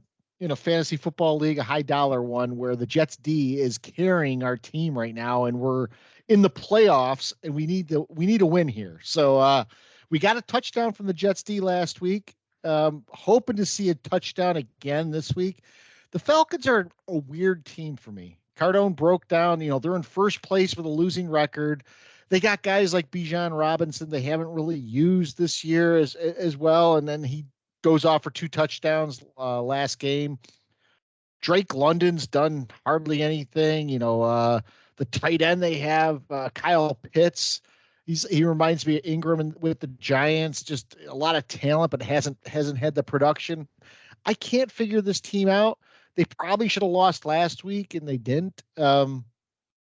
Speaker 3: fantasy football league, a high dollar one, where the Jets D is carrying our team right now, and we're in the playoffs, and we need to win here. So we got a touchdown from the Jets D last week. Hoping to see a touchdown again this week. The Falcons are a weird team for me. Cardone broke down. They're in first place with a losing record. They got guys like Bijan Robinson they haven't really used this year as well. And then he goes off for 2 touchdowns last game. Drake London's done hardly anything. The tight end they have, Kyle Pitts. He reminds me of Ingram with the Giants. Just a lot of talent, but hasn't had the production. I can't figure this team out. They probably should have lost last week, and they didn't.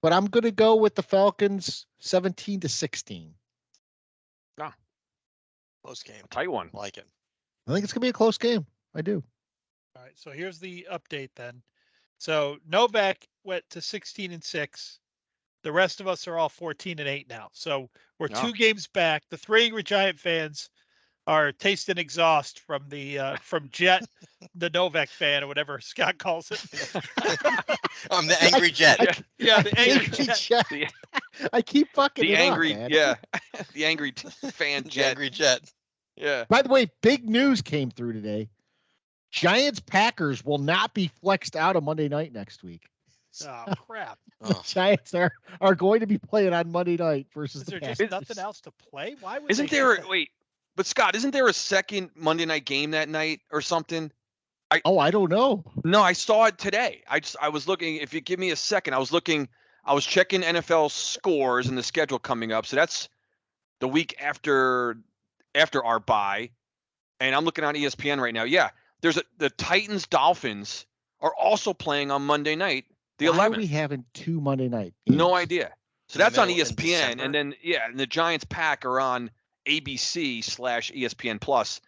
Speaker 3: But I'm going to go with the Falcons 17-16.
Speaker 4: Ah,
Speaker 5: Close game.
Speaker 4: tight one.
Speaker 5: Like it.
Speaker 3: I think it's going to be a close game. I do.
Speaker 6: All right, so here's the update then. So Novak went to 16-6. The rest of us are all 14-8 now. So we're 2 games back. The 3 Angry Giant fans are tasting exhaust from from Jet, the Novak fan, or whatever Scott calls it.
Speaker 5: I'm the angry Jet.
Speaker 6: Yeah, the angry Jet.
Speaker 3: I keep fucking
Speaker 4: The
Speaker 3: it
Speaker 4: angry,
Speaker 3: up, man.
Speaker 4: yeah, the angry fan
Speaker 5: The
Speaker 4: Jet.
Speaker 5: angry Jet.
Speaker 4: Yeah.
Speaker 3: By the way, big news came through today. Giants Packers will not be flexed out of Monday night next week.
Speaker 6: Oh crap!
Speaker 5: Oh.
Speaker 3: Giants are going to be playing on Monday night versus
Speaker 6: Is
Speaker 3: the
Speaker 6: there
Speaker 3: Packers.
Speaker 6: just nothing else to play? Why would?
Speaker 4: Isn't
Speaker 6: they
Speaker 4: there?
Speaker 6: do that?
Speaker 4: Wait, but Scott, isn't there a second Monday night game that night or something?
Speaker 3: I don't know.
Speaker 4: No, I saw it today. I was looking. If you give me a second, I was checking NFL scores and the schedule coming up. So that's the week after our bye, and I'm looking on ESPN right now. Yeah, the Titans Dolphins are also playing on Monday night, the
Speaker 3: Why
Speaker 4: 11th.
Speaker 3: are we having 2 Monday night games?
Speaker 4: No idea. So
Speaker 5: In the
Speaker 4: that's on
Speaker 5: middle in
Speaker 4: ESPN,
Speaker 5: December?
Speaker 4: and then and the Giants Pack are on ABC/ESPN Plus.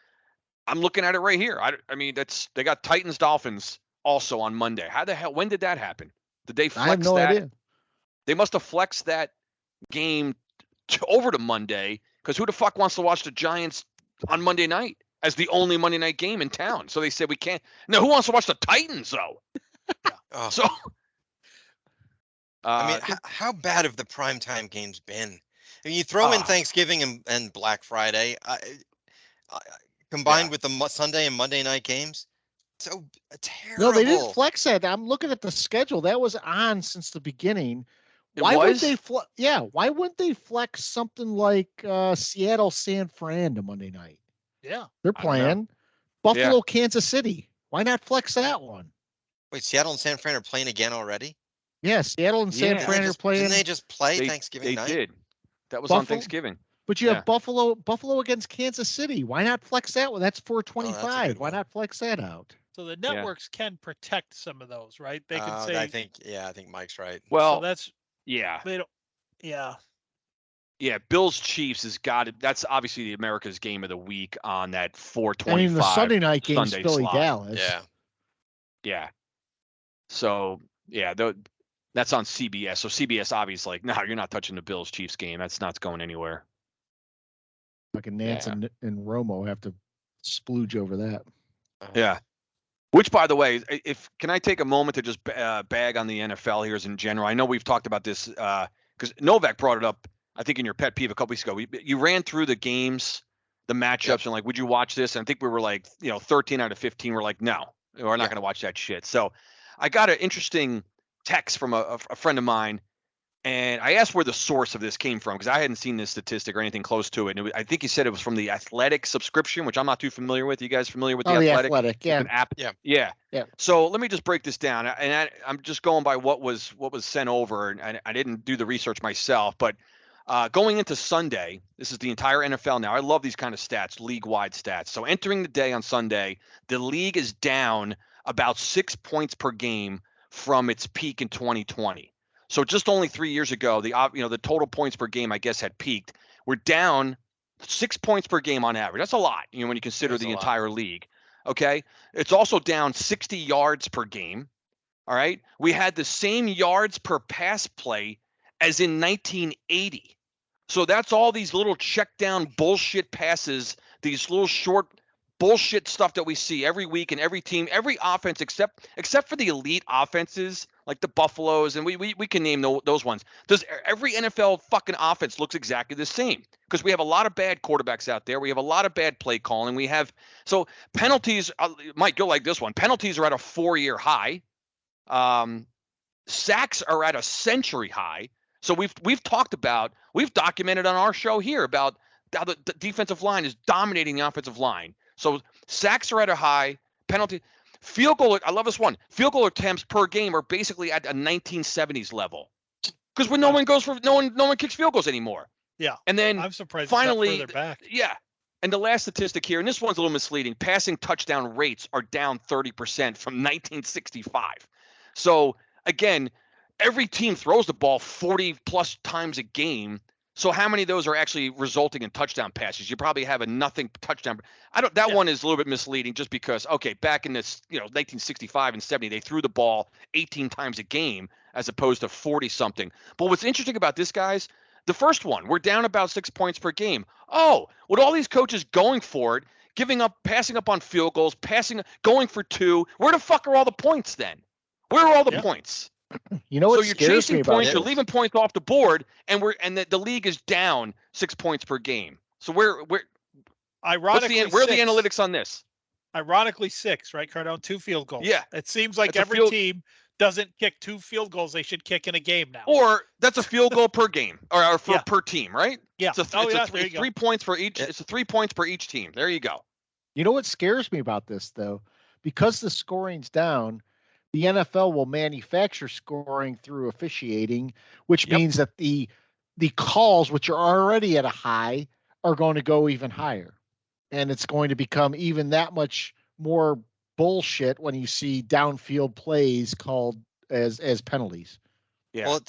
Speaker 4: I'm looking at it right here. I mean, they got Titans Dolphins also on Monday. How the hell? When did that happen? Did they flex
Speaker 3: I have no
Speaker 4: that?
Speaker 3: idea.
Speaker 4: They must have flexed that game over to Monday, because who the fuck wants to watch the Giants on Monday night as the only Monday night game in town? So they said we can't. No, who wants to watch the Titans though?
Speaker 5: Oh.
Speaker 4: So.
Speaker 5: I mean, how bad have the primetime games been? I mean, you throw in Thanksgiving and Black Friday, combined with the Sunday and Monday night games. So terrible.
Speaker 3: No, they didn't flex that. I'm looking at the schedule. That was on since the beginning. Why would they why wouldn't they flex something like Seattle San Fran to Monday night?
Speaker 6: Yeah,
Speaker 3: They're
Speaker 4: I don't know.
Speaker 3: playing Buffalo, Kansas City. Why not flex that one?
Speaker 5: Wait, Seattle and San Fran are playing again already?
Speaker 3: Yeah, Seattle and San
Speaker 4: Yeah.
Speaker 3: Fran are playing.
Speaker 5: Didn't they just play
Speaker 4: They
Speaker 5: Thanksgiving night?
Speaker 4: did. That was on
Speaker 3: Buffalo?
Speaker 4: Thanksgiving.
Speaker 3: But you have Buffalo against Kansas City. Why not flex that one? That's
Speaker 5: good
Speaker 3: 425. Why
Speaker 5: one.
Speaker 3: not flex that out?
Speaker 6: so the networks can protect some of those, right? They can say.
Speaker 5: I think Mike's right.
Speaker 4: Well,
Speaker 6: so that's
Speaker 4: yeah.
Speaker 6: they don't. Yeah,
Speaker 4: Yeah, Bills Chiefs has got it. That's obviously the America's game of the week on that 4:25.
Speaker 3: I mean, the Sunday night game's
Speaker 4: Sunday
Speaker 3: Philly
Speaker 4: slot.
Speaker 3: Dallas.
Speaker 5: Yeah.
Speaker 4: Yeah. So yeah, that's on CBS. So CBS obviously like, no, you're not touching the Bills Chiefs game. That's not going anywhere.
Speaker 3: Fucking Nance and Romo have to splooge over that.
Speaker 4: Yeah. Which, by the way, can I take a moment to just bag on the NFL here as in general? I know we've talked about this because Novak brought it up I think in your pet peeve a couple weeks ago, you ran through the games, the matchups, and like, would you watch this? And I think we were like, 13 out of 15 were like, no, we're not going to watch that shit. So I got an interesting text from a friend of mine, and I asked where the source of this came from because I hadn't seen this statistic or anything close to it. And I think he said it was from the Athletic subscription, which I'm not too familiar with. You guys familiar with the Athletic?
Speaker 3: Yeah.
Speaker 4: It's an app.
Speaker 3: Yeah.
Speaker 4: So let me just break this down. And I'm just going by what was sent over, and I didn't do the research myself. But going into Sunday, this is the entire NFL now. I love these kind of stats, league-wide stats. So entering the day on Sunday, the league is down about 6 points per game from its peak in 2020. So just only 3 years ago, the total points per game, I guess, had peaked. We're down 6 points per game on average. That's a lot, when you consider the entire league. Okay. It's also down 60 yards per game. All right. We had the same yards per pass play as in 1980. So that's all these little check down bullshit passes, these little short bullshit stuff that we see every week in every team, every offense except for the elite offenses like the Buffaloes, and we can name those ones. Does every NFL fucking offense looks exactly the same? Because we have a lot of bad quarterbacks out there. We have a lot of bad play calling. So penalties. Mike, you'll like this one. Penalties are at a 4-year high. Sacks are at a century high. So we've documented on our show here about how the defensive line is dominating the offensive line. So sacks are at a high. Penalty. Field goal, I love this one. Field goal attempts per game are basically at a 1970s level, because when no one kicks field goals anymore.
Speaker 6: Yeah,
Speaker 4: and then
Speaker 6: I'm surprised.
Speaker 4: Finally,
Speaker 6: it's not further back.
Speaker 4: Yeah, and the last statistic here, and this one's a little misleading. Passing touchdown rates are down 30% from 1965. So again, every team throws the ball 40 plus times a game. So how many of those are actually resulting in touchdown passes? You probably have a nothing touchdown. That one is a little bit misleading just because, okay, back in this, 1965 and 70, they threw the ball 18 times a game as opposed to 40 something. But what's interesting about this, guys, the first one, we're down about 6 points per game. Oh, with all these coaches going for it, passing up on field goals, going for 2, where the fuck are all the points then? Where are all the points?
Speaker 3: What
Speaker 4: so you're
Speaker 3: scares
Speaker 4: chasing
Speaker 3: me about
Speaker 4: points,
Speaker 3: this?
Speaker 4: you're leaving points off the board, and the league is down 6 points per game. So where
Speaker 6: Ironically,
Speaker 4: where are the analytics on this?
Speaker 6: Ironically, 6, right, Cardone? 2 field goals.
Speaker 4: Yeah.
Speaker 6: It seems like
Speaker 4: That's
Speaker 6: every team doesn't kick 2 field goals they should kick in a game now.
Speaker 4: Or that's a field goal per game, or per team, right?
Speaker 6: Yeah.
Speaker 4: It's 3 points for each. It's 3 points per each team. There you go.
Speaker 3: You know what scares me about this, though? Because the scoring's down, the NFL will manufacture scoring through officiating, which means that the calls, which are already at a high, are going to go even higher. And it's going to become even that much more bullshit when you see downfield plays called as penalties.
Speaker 4: Yeah.
Speaker 5: Well,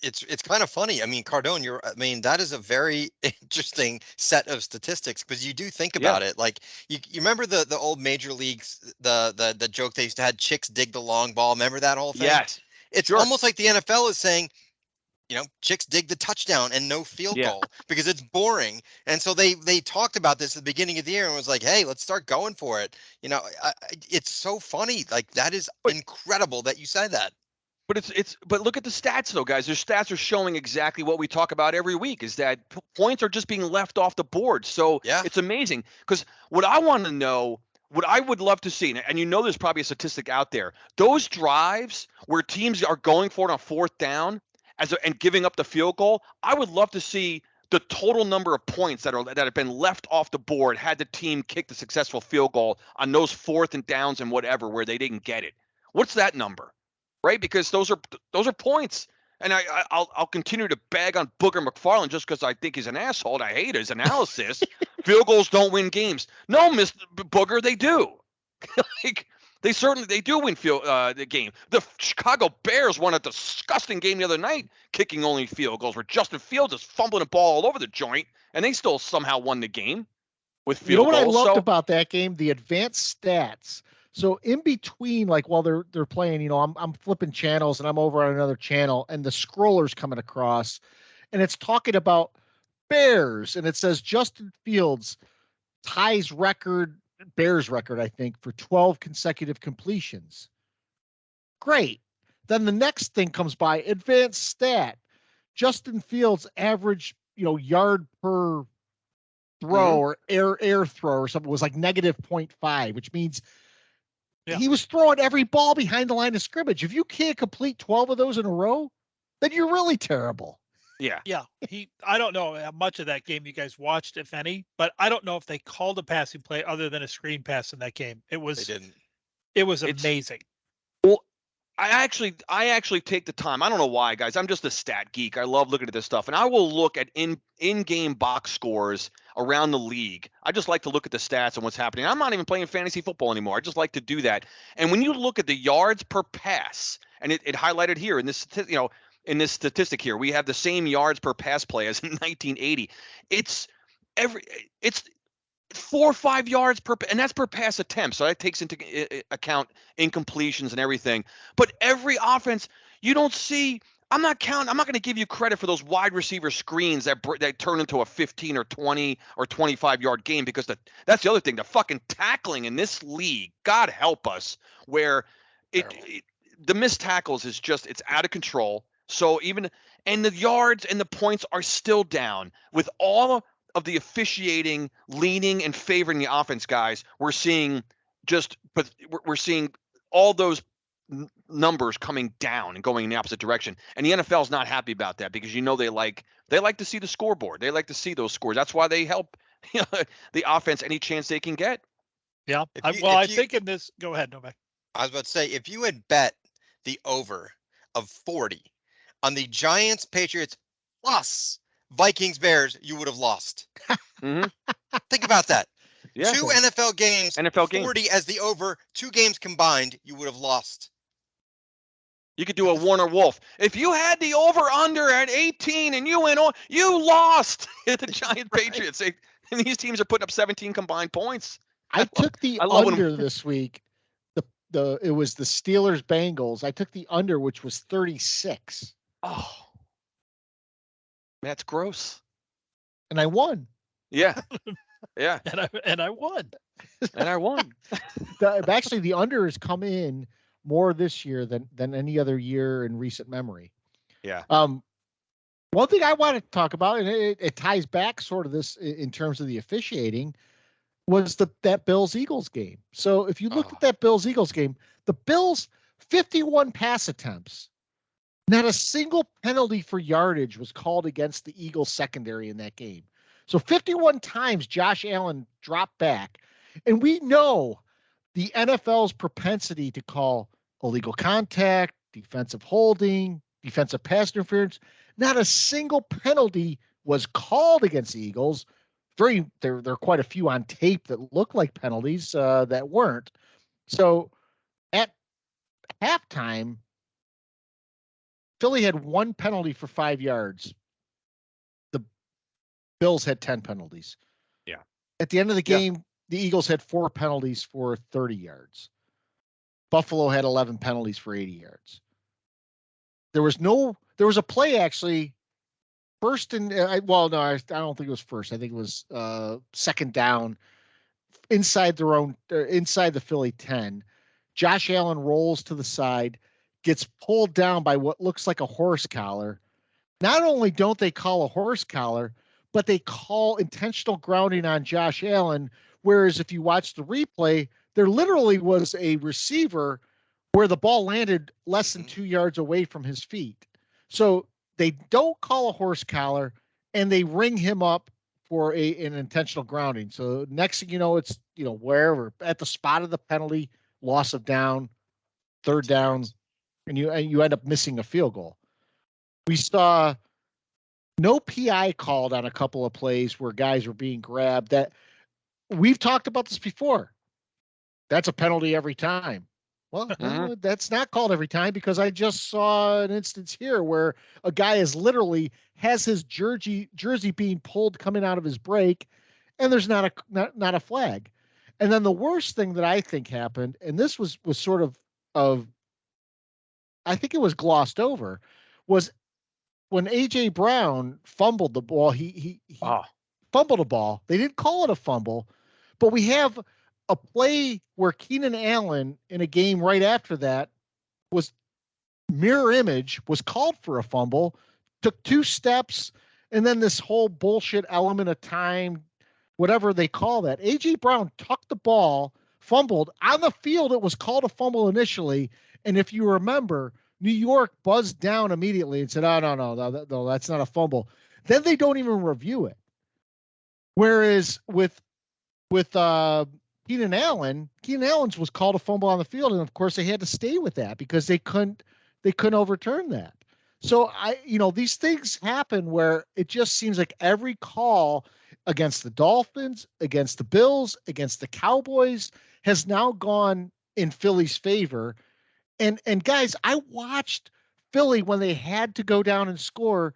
Speaker 5: it's kind of funny. I mean, Cardone, that is a very interesting set of statistics, because you do think about it. Like you remember the old major leagues, the joke they used to have, chicks dig the long ball. Remember that whole thing?
Speaker 4: Yes.
Speaker 5: It's almost like the NFL is saying, chicks dig the touchdown and no field goal because it's boring. And so they talked about this at the beginning of the year and was like, hey, let's start going for it. It's so funny. Like, that is incredible that you said that.
Speaker 4: But look at the stats though, guys. Their stats are showing exactly what we talk about every week, is that points are just being left off the board. So it's amazing, because what I want to know, what I would love to see, and there's probably a statistic out there, those drives where teams are going for it on 4th down and giving up the field goal, I would love to see the total number of points that have been left off the board had the team kicked the successful field goal on those 4th and downs and whatever where they didn't get it. What's that number? Right, because those are points, and I'll continue to bag on Booger McFarland just because I think he's an asshole and I hate his analysis. Field goals don't win games. No, Mr. Booger, they do. They do win the game. The Chicago Bears won a disgusting game the other night, kicking only field goals, where Justin Fields is fumbling the ball all over the joint, and they still somehow won the game with field goals.
Speaker 3: You know what I loved about that game? The advanced stats. So in between, like while they're playing, I'm flipping channels and I'm over on another channel and the scroller's coming across and it's talking about Bears, and it says Justin Fields ties Bears record, I think, for 12 consecutive completions. Great. Then the next thing comes by, advanced stat. Justin Fields averaged yard per throw or air throw or something was like negative 0.5, which means he was throwing every ball behind the line of scrimmage. If you can't complete 12 of those in a row, then you're really terrible.
Speaker 4: Yeah.
Speaker 6: Yeah. I don't know how much of that game you guys watched, if any, but I don't know if they called a passing play other than a screen pass in that game.
Speaker 5: They didn't.
Speaker 6: It was amazing.
Speaker 4: Well, I actually take the time. I don't know why, guys. I'm just a stat geek. I love looking at this stuff, and I will look at in-game box scores around the league. I just like to look at the stats and what's happening. I'm not even playing fantasy football anymore. I just like to do that. And when you look at the yards per pass, and it highlighted here in this, in this statistic here, we have the same yards per pass play as in 1980. It's 4 or 5 yards per, and that's per pass attempt. So that takes into account incompletions and everything. But every offense, you don't see. I'm not going to give you credit for those wide receiver screens that turn into a 15 or 20 or 25 yard game, because that's the other thing. The fucking tackling in this league, God help us, where the missed tackles is just, it's out of control. So and the yards and the points are still down with all of the officiating leaning and favoring the offense, guys. We're seeing all those numbers coming down and going in the opposite direction. And the NFL is not happy about that, because they like to see the scoreboard. They like to see those scores. That's why they help the offense any chance they can get.
Speaker 6: Yeah. I think in this, go ahead, Novak.
Speaker 5: I was about to say, if you had bet the over of 40 on the Giants, Patriots plus Vikings, Bears, you would have lost. Think about that.
Speaker 4: Yeah.
Speaker 5: 2 NFL games, 40 as the over, 2 games combined, you would have lost.
Speaker 4: You could do a Warner Wolf. If you had the over under at 18 and you went on, you lost the Giant Patriots. And these teams are putting up 17 combined points.
Speaker 3: I took the under this week. It was the Steelers Bengals. I took the under, which was 36.
Speaker 4: Oh, that's gross.
Speaker 3: And I won.
Speaker 4: Yeah. Yeah.
Speaker 6: And I won.
Speaker 4: And I won.
Speaker 3: Actually, the under has come in more this year than any other year in recent memory.
Speaker 4: Yeah.
Speaker 3: One thing I want to talk about, and it ties back sort of this in terms of the officiating, was that Bills-Eagles game. So if you look at that Bills-Eagles game, the Bills 51 pass attempts. Not a single penalty for yardage was called against the Eagles secondary in that game. So 51 times Josh Allen dropped back. And we know the NFL's propensity to call illegal contact, defensive holding, defensive pass interference. Not a single penalty was called against the Eagles. There are quite a few on tape that look like penalties that weren't. So at halftime, Philly had 1 penalty for 5 yards. The Bills had 10 penalties.
Speaker 4: Yeah.
Speaker 3: At the end of the game, the Eagles had 4 penalties for 30 yards. Buffalo had 11 penalties for 80 yards. There was a play actually. First and I don't think it was first. I think it was second down inside the Philly 10. Josh Allen rolls to the side, gets pulled down by what looks like a horse collar. Not only don't they call a horse collar, but they call intentional grounding on Josh Allen. Whereas if you watch the replay, there literally was a receiver where the ball landed less than 2 yards away from his feet. So they don't call a horse collar, and they ring him up for an intentional grounding. So next thing you know, it's wherever at the spot of the penalty, loss of down, third down, and you end up missing a field goal. We saw no PI called on a couple of plays where guys were being grabbed. That we've talked about this before. That's a penalty every time. Well, no, that's not called every time, because I just saw an instance here where a guy has his jersey being pulled coming out of his break, and there's not a flag. And then the worst thing that I think happened, and this was sort of I think it was glossed over, was when A.J. Brown fumbled the ball. He fumbled a ball. They didn't call it a fumble, but we have a play where Keenan Allen in a game right after that was mirror image, was called for a fumble, took 2 steps, and then this whole bullshit element of time, whatever they call that. A.J. Brown tucked the ball, fumbled on the field. It was called a fumble initially. And if you remember, New York buzzed down immediately and said, oh, no, that's not a fumble. Then they don't even review it. Whereas with Keenan Allen's was called a fumble on the field. And of course they had to stay with that because they couldn't overturn that. So these things happen where it just seems like every call against the Dolphins, against the Bills, against the Cowboys has now gone in Philly's favor. And guys, I watched Philly when they had to go down and score,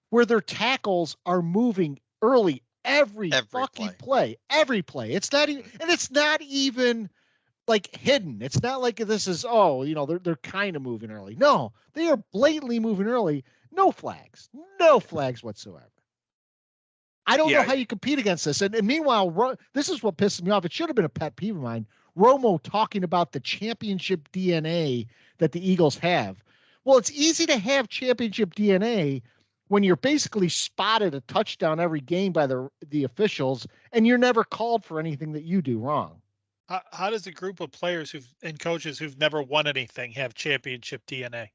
Speaker 3: where their tackles are moving early every fucking play. Every play. It's not even like hidden. It's not like this is they're kind of moving early. No, they are blatantly moving early. No flags whatsoever. I don't know how you compete against this. And meanwhile, this is what pisses me off. It should have been a pet peeve of mine. Romo talking about the championship DNA that the Eagles have. Well, it's easy to have championship DNA when you're basically spotted a touchdown every game by the officials and you're never called for anything that you do wrong.
Speaker 6: How does a group of players and coaches who've never won anything have championship DNA?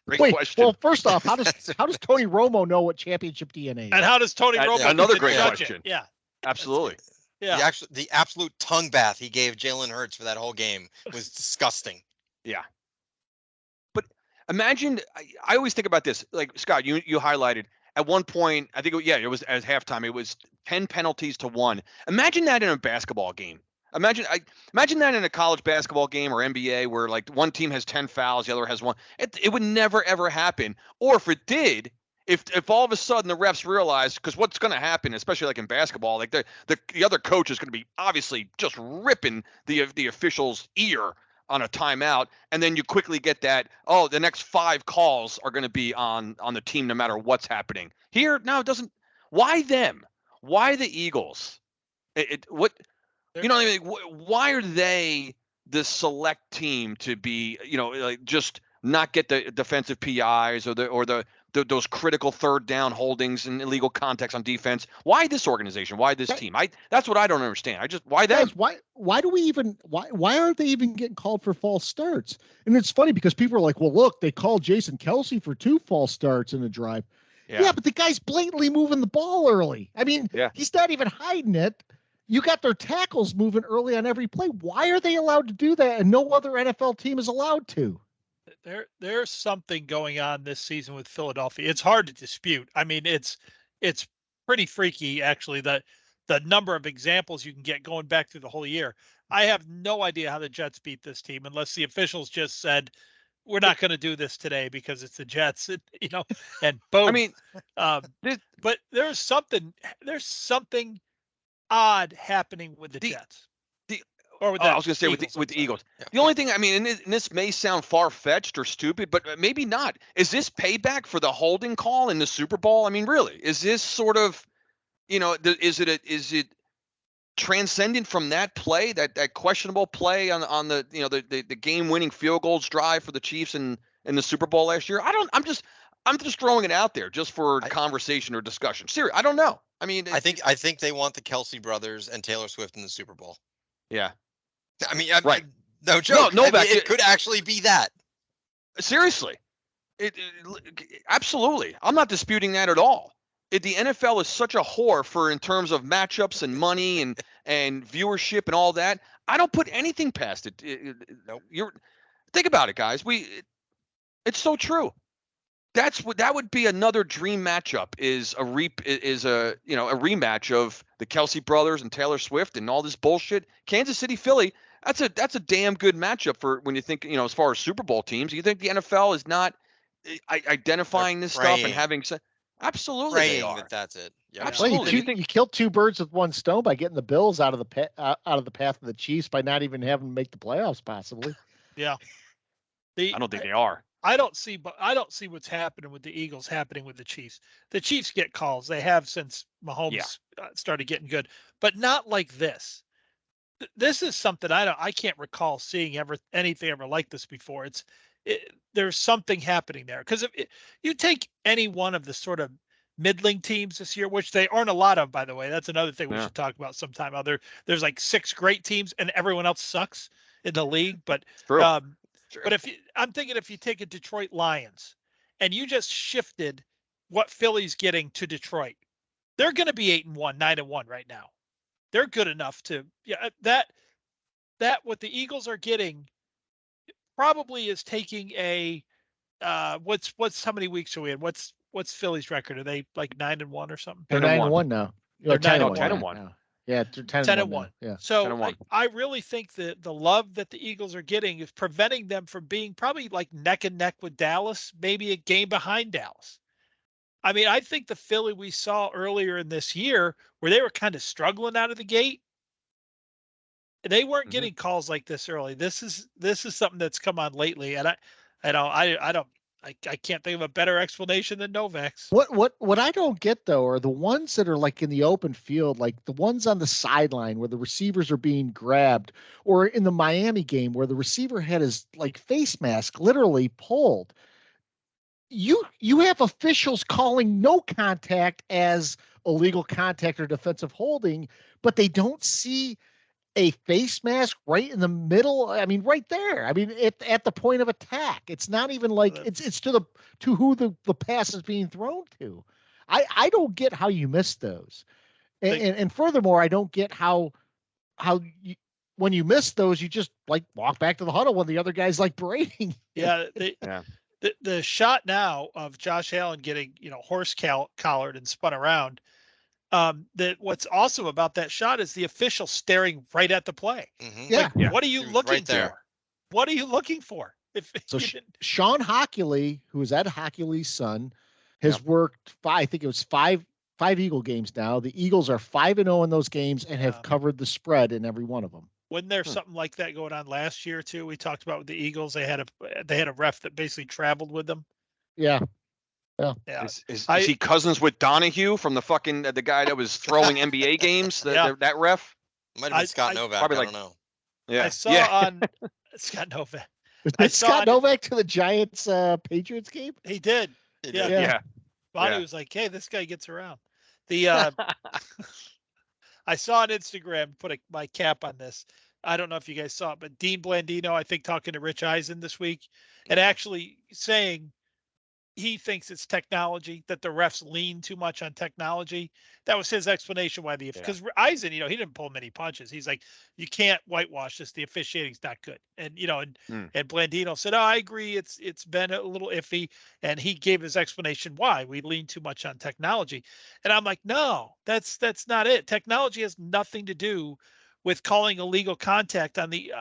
Speaker 4: Great question.
Speaker 3: Well, first off, how does Tony Romo know what championship DNA is?
Speaker 6: And how does Tony Romo?
Speaker 4: Another great question.
Speaker 6: Yeah,
Speaker 4: absolutely.
Speaker 6: Yeah,
Speaker 5: The absolute tongue bath he gave Jalen Hurts for that whole game was disgusting.
Speaker 4: Yeah. But imagine, I always think about this. Like Scott, you highlighted at one point. I think it was at halftime. It was 10 penalties to 1. Imagine that in a basketball game. Imagine that in a college basketball game or NBA where like one team has 10 fouls, the other has 1. It would never ever happen. Or if it did, if all of a sudden the refs realize, because what's going to happen, especially like in basketball, like the other coach is going to be obviously just ripping the official's ear on a timeout, and then you quickly get that, the next 5 calls are going to be on the team no matter what's happening. Here, no, it doesn't. Why them? Why the Eagles? Why are they the select team to be, just not get the defensive PIs or those critical third down holdings and illegal contacts on defense? Why this organization? Why this team? That's what I don't understand. Why them?
Speaker 3: Guys, why aren't they even getting called for false starts? And it's funny because people are like, well, look, they called Jason Kelce for 2 false starts in a drive. Yeah, but the guy's blatantly moving the ball early. I mean, he's not even hiding it. You got their tackles moving early on every play. Why are they allowed to do that and no other NFL team is allowed to?
Speaker 6: There's something going on this season with Philadelphia. It's hard to dispute. I mean, it's pretty freaky, actually, the number of examples you can get going back through the whole year. I have no idea how the Jets beat this team unless the officials just said, we're not going to do this today because it's the Jets, and boom.
Speaker 4: I mean,
Speaker 6: but there's something odd happening with the Jets.
Speaker 4: I was going to say with the Eagles. Yeah. The only thing, I mean, and this may sound far-fetched or stupid, but maybe not. Is this payback for the holding call in the Super Bowl? I mean, really, is this sort of, is it transcendent from that play, that questionable play on the game-winning field goals drive for the Chiefs in the Super Bowl last year? I'm just throwing it out there just for conversation or discussion. Seriously, I don't know. I mean,
Speaker 5: I think they want the Kelce brothers and Taylor Swift in the Super Bowl.
Speaker 4: Yeah.
Speaker 5: I mean, right. No joke.
Speaker 4: No,
Speaker 5: it could actually be that.
Speaker 4: Seriously. Absolutely. I'm not disputing that at all. The NFL is such a whore in terms of matchups and money and viewership and all that. I don't put anything past it.
Speaker 5: Nope.
Speaker 4: Think about it, guys. It's so true. That would be another dream matchup is a rematch of the Kelce brothers and Taylor Swift and all this bullshit. Kansas City, Philly. That's a damn good matchup for when you think, as far as Super Bowl teams. You think the NFL is not identifying this stuff and having absolutely
Speaker 5: praying
Speaker 4: they are.
Speaker 5: that's it. Yeah.
Speaker 3: Absolutely. You killed 2 birds with 1 stone by getting the Bills out of the path of the Chiefs by not even having to make the playoffs possibly.
Speaker 6: Yeah.
Speaker 4: I don't think they are.
Speaker 6: I don't see what's happening with the Eagles happening with the Chiefs. The Chiefs get calls. They have since Mahomes started getting good, but not like this. This is something I can't recall seeing anything ever like this before. there's something happening there. Because if you take any one of the sort of middling teams this year, which they aren't a lot of, by the way, that's another thing we
Speaker 4: Yeah.
Speaker 6: should talk about sometime. There's like 6 great teams and everyone else sucks in the league. But
Speaker 4: It's true.
Speaker 6: but I'm thinking if you take a Detroit Lions and you just shifted what Philly's getting to Detroit, they're going to be 8-1, 9-1 right now. They're good enough to that what the Eagles are getting probably is taking a what's how many weeks are we in? What's Philly's record? Are they like 9-1 or something?
Speaker 3: They're
Speaker 4: 10-1.
Speaker 3: 9-1 now.
Speaker 6: They're
Speaker 3: 10-1.
Speaker 4: 10-1.
Speaker 3: now. Yeah, they're 10-1
Speaker 6: 10-1.
Speaker 3: now. Yeah.
Speaker 6: So
Speaker 4: 10-1.
Speaker 6: I really think that the love that the Eagles are getting is preventing them from being probably like neck and neck with Dallas, maybe a game behind Dallas. I mean, I think the Philly we saw earlier in this year where they were kind of struggling out of the gate, they weren't getting calls like this early. This is something that's come on lately, and I can't think of a better explanation than Novak's.
Speaker 3: What I don't get though are the ones that are like in the open field, like the ones on the sideline where the receivers are being grabbed, or in the Miami game where the receiver had his like face mask literally pulled. You have officials calling no contact as illegal contact or defensive holding, but they don't see a face mask right in the middle. I mean, right there. I mean, at the point of attack. It's not even like it's to who the pass is being thrown to. I don't get how you miss those, and furthermore, I don't get how you, when you miss those, you just like walk back to the huddle when the other guy's like berating.
Speaker 6: Yeah, the shot now of Josh Allen getting horse collared and spun around. That what's awesome about that shot is the official staring right at the play.
Speaker 3: Yeah.
Speaker 6: What are you looking
Speaker 5: right there.
Speaker 6: for? What are you looking for?
Speaker 3: So Sean Hockley, who is Ed Hockley's son, has worked I think it was five Eagle games now. The Eagles are 5-0 in those games and have covered the spread in every one of them.
Speaker 6: Wasn't there something like that going on last year too? We talked about with the Eagles. They had a ref that basically traveled with them.
Speaker 3: Yeah.
Speaker 6: Yeah.
Speaker 4: Is he cousins with Donahue from the guy that was throwing NBA games? That ref?
Speaker 5: Might have been Scott Novak.
Speaker 4: probably
Speaker 5: I don't know.
Speaker 6: I saw on Scott Novak.
Speaker 3: Did Scott Novak to the Giants Patriots game?
Speaker 6: He did.
Speaker 5: He
Speaker 6: Yeah.
Speaker 5: did.
Speaker 4: Yeah.
Speaker 6: Bonnie was like, "Hey, this guy gets around." The I saw on Instagram, put my cap on this. I don't know if you guys saw it, but Dean Blandino, I think, talking to Rich Eisen this week and actually saying he thinks it's technology, that the refs lean too much on technology. That was his explanation why because Eisen, he didn't pull many punches. He's like, you can't whitewash this. The officiating's not good. And, and Blandino said, oh, I agree. It's been a little iffy. And he gave his explanation why we lean too much on technology. And I'm like, no, that's not it. Technology has nothing to do with calling illegal contact on the,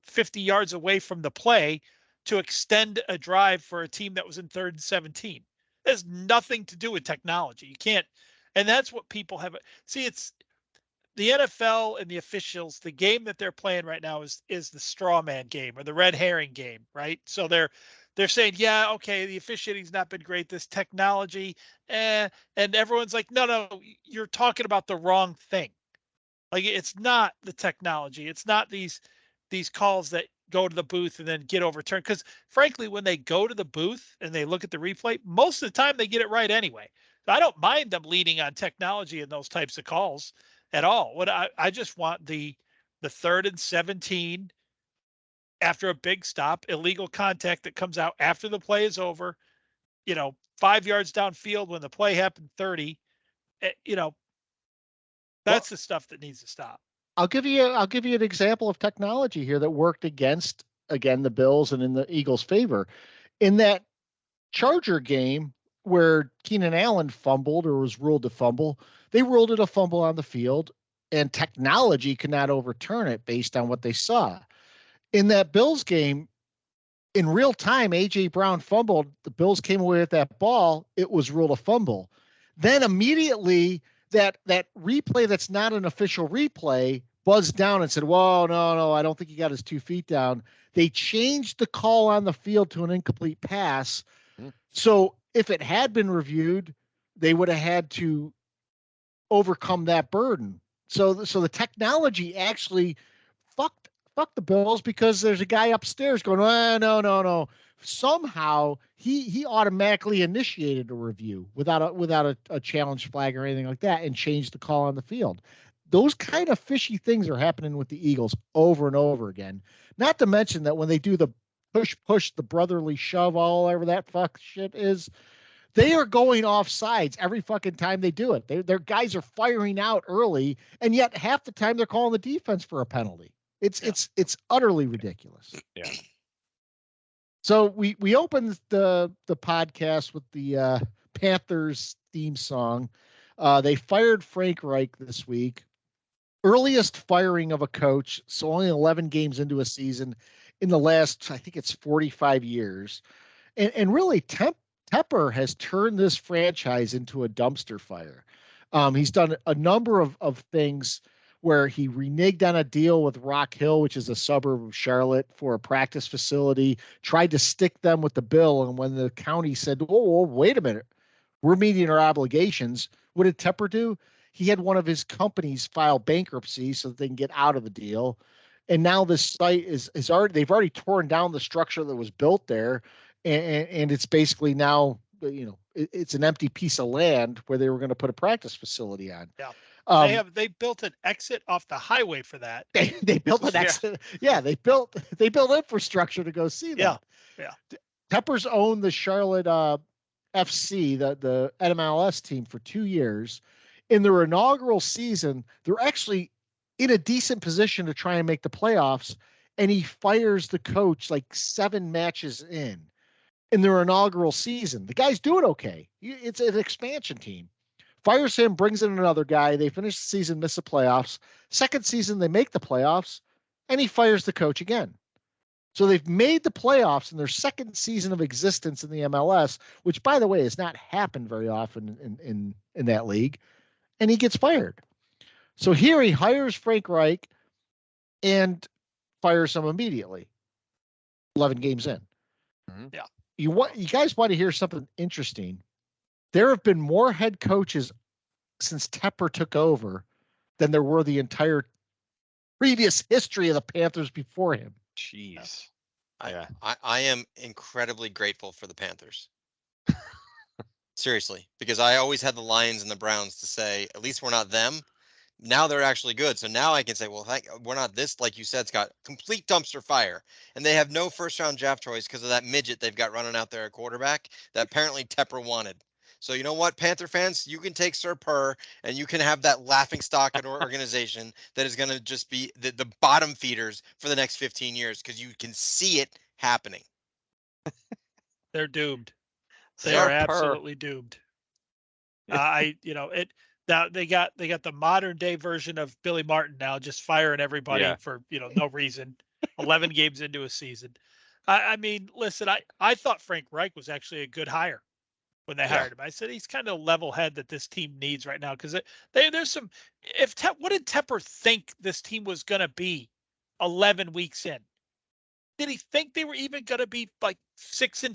Speaker 6: 50 yards away from the play to extend a drive for a team that was in 3rd and 17. It has nothing to do with technology. You can't, and that's what people have. See, it's the NFL and the officials. The game that they're playing right now is the straw man game or the red herring game, right? So they're saying, yeah, okay, the officiating's not been great. This technology, and everyone's like, no, you're talking about the wrong thing. Like it's not the technology. It's not these calls that go to the booth and then get overturned. Because frankly, when they go to the booth and they look at the replay, most of the time they get it right anyway. So I don't mind them leaning on technology in those types of calls at all. What I just want the 3rd and 17 after a big stop, illegal contact that comes out after the play is over, 5 yards downfield when the play happened 30, that's the stuff that needs to stop.
Speaker 3: I'll give you an example of technology here that worked against, again, the Bills and in the Eagles' favor. In that Charger game where Keenan Allen fumbled or was ruled a fumble, they ruled it a fumble on the field, and technology could not overturn it based on what they saw. In that Bills game, in real time, A.J. Brown fumbled. The Bills came away with that ball. It was ruled a fumble. Then immediately that replay that's not an official replay buzzed down and said, whoa, no, I don't think he got his 2 feet down. They changed the call on the field to an incomplete pass. So if it had been reviewed, they would have had to overcome that burden. So the technology actually fucked the Bills because there's a guy upstairs going, oh, no. somehow he automatically initiated a review without a challenge flag or anything like that and changed the call on the field. Those kind of fishy things are happening with the Eagles over and over again. Not to mention that when they do the push, the brotherly shove, all over that fuck shit is, they are going off sides every fucking time they do it. Their guys are firing out early, and yet half the time they're calling the defense for a penalty. It's utterly ridiculous.
Speaker 4: Yeah.
Speaker 3: So we opened the podcast with the Panthers theme song. They fired Frank Reich this week. Earliest firing of a coach, so only 11 games into a season in the last, I think it's 45 years. And really, Tepper has turned this franchise into a dumpster fire. He's done a number of things where he reneged on a deal with Rock Hill, which is a suburb of Charlotte, for a practice facility, tried to stick them with the bill. And when the county said, oh, wait a minute, we're meeting our obligations, what did Tepper do? He had one of his companies file bankruptcy so that they can get out of the deal. And now this site is already, they've already torn down the structure that was built there. And it's basically now, it's an empty piece of land where they were going to put a practice facility on.
Speaker 6: Yeah. They built an exit off the highway for that.
Speaker 3: They built an exit. Yeah, they built infrastructure to go see that.
Speaker 6: Yeah.
Speaker 3: Tepper's owned the Charlotte FC, the NMLS team, for 2 years. In their inaugural season, they're actually in a decent position to try and make the playoffs, and he fires the coach like 7 matches in their inaugural season. The guy's doing okay. It's an expansion team. Fires him, brings in another guy. They finish the season, miss the playoffs. Second season, they make the playoffs, and he fires the coach again. So they've made the playoffs in their second season of existence in the MLS, which, by the way, has not happened very often in that league, and he gets fired. So here he hires Frank Reich and fires him immediately, 11 games in.
Speaker 4: Mm-hmm.
Speaker 6: Yeah.
Speaker 3: You guys want to hear something interesting? There have been more head coaches since Tepper took over than there were the entire previous history of the Panthers before him.
Speaker 4: Jeez.
Speaker 5: I am incredibly grateful for the Panthers. Seriously, because I always had the Lions and the Browns to say, at least we're not them. Now they're actually good. So now I can say, well, we're not this, like you said, Scott, complete dumpster fire. And they have no first round draft choice because of that midget they've got running out there at quarterback that apparently Tepper wanted. So you know what, Panther fans, you can take Sir Purr and you can have that laughing stock at our organization that is going to just be the bottom feeders for the next 15 years because you can see it happening.
Speaker 6: They're doomed. They
Speaker 4: Sir
Speaker 6: are
Speaker 4: Purr.
Speaker 6: absolutely doomed. Now they got the modern day version of Billy Martin now, just firing everybody for no reason. 11 games into a season. I mean, listen, I thought Frank Reich was actually a good hire when they hired him. I said he's kind of level head that this team needs right now because there's some. What did Tepper think this team was going to be 11 weeks in? Did he think they were even going to be like 6-5,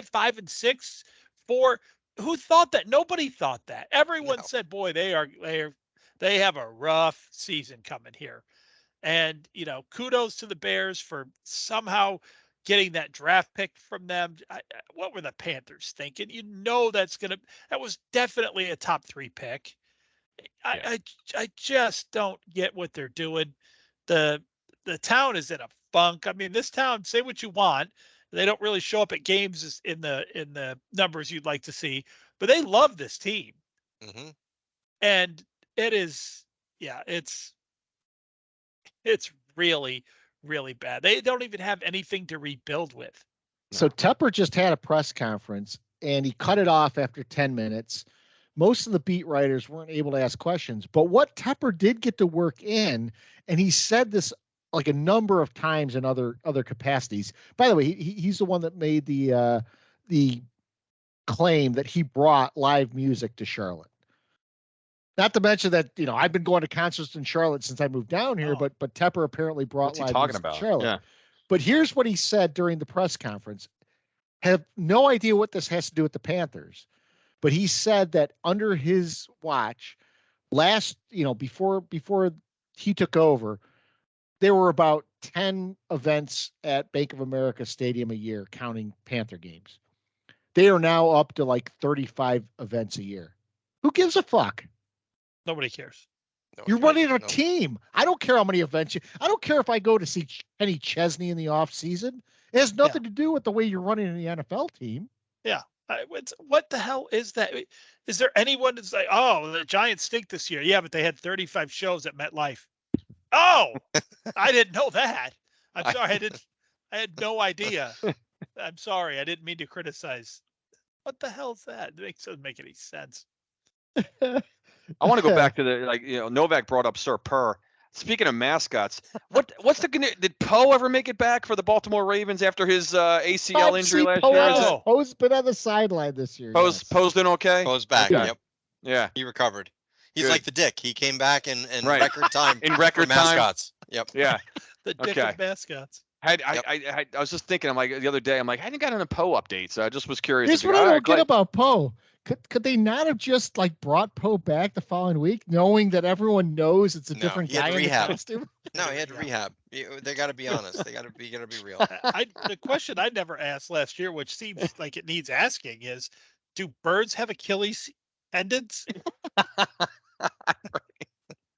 Speaker 6: 5-6, 4? Who thought that? Nobody thought that. Everyone said, boy, they have a rough season coming here. And, kudos to the Bears for somehow getting that draft pick from them. What were the Panthers thinking? That was definitely a top 3 pick. I just don't get what they're doing. The town is in a funk. I mean, this town, say what you want, they don't really show up at games in the numbers you'd like to see, but they love this team.
Speaker 5: Mm-hmm.
Speaker 6: And it is, it's really, really bad. They don't even have anything to rebuild with.
Speaker 3: So Tepper just had a press conference and he cut it off after 10 minutes. Most of the beat writers weren't able to ask questions, but what Tepper did get to work in, and he said this like a number of times in other capacities. By the way, he's the one that made the claim that he brought live music to Charlotte. Not to mention that, I've been going to concerts in Charlotte since I moved down here, but Tepper apparently brought live music to Charlotte.
Speaker 4: Yeah.
Speaker 3: But here's what he said during the press conference. Have no idea what this has to do with the Panthers, but he said that under his watch, before he took over, there were about 10 events at Bank of America Stadium a year, counting Panther games. They are now up to like 35 events a year. Who gives a fuck?
Speaker 6: Nobody cares.
Speaker 5: No,
Speaker 3: You're
Speaker 5: it's right.
Speaker 3: running a
Speaker 5: No.
Speaker 3: team. I don't care how many events I don't care if I go to see Kenny Chesney in the off season. It has nothing to do with the way you're running the NFL team.
Speaker 6: What the hell is that? Is there anyone that's like, oh, the Giants stink this year? Yeah, but they had 35 shows at MetLife. Oh, I didn't know that. I'm sorry. I had no idea. I'm sorry. I didn't mean to criticize. What the hell is that? It doesn't make any sense.
Speaker 4: I want to go back to the Novak brought up Sir Purr. Speaking of mascots, did Poe ever make it back for the Baltimore Ravens after his ACL injury last year?
Speaker 3: Poe's been on the sideline this year.
Speaker 4: Poe's doing okay?
Speaker 5: Poe's back.
Speaker 3: Okay.
Speaker 5: Yep.
Speaker 4: Yeah.
Speaker 5: He recovered. He's
Speaker 4: Good.
Speaker 5: like the Dick. He came back in
Speaker 4: Right.
Speaker 5: record time.
Speaker 4: In record
Speaker 5: for
Speaker 4: time.
Speaker 5: mascots. Yep.
Speaker 4: Yeah.
Speaker 6: The dick
Speaker 4: Okay.
Speaker 6: of mascots.
Speaker 4: I was just thinking, I'm like, the other day, I'm like, I hadn't gotten a Poe update, so I just was curious.
Speaker 3: Here's what I don't get about Poe. Could they not have just like brought Poe back the following week, knowing that everyone knows it's a
Speaker 5: No,
Speaker 3: different
Speaker 5: he had
Speaker 3: guy
Speaker 5: to
Speaker 3: in the
Speaker 5: rehab.
Speaker 3: costume?
Speaker 5: No, he had to rehab. They got to be honest. They got to be real.
Speaker 6: The question I never asked last year, which seems like it needs asking, is: do birds have Achilles tendons? I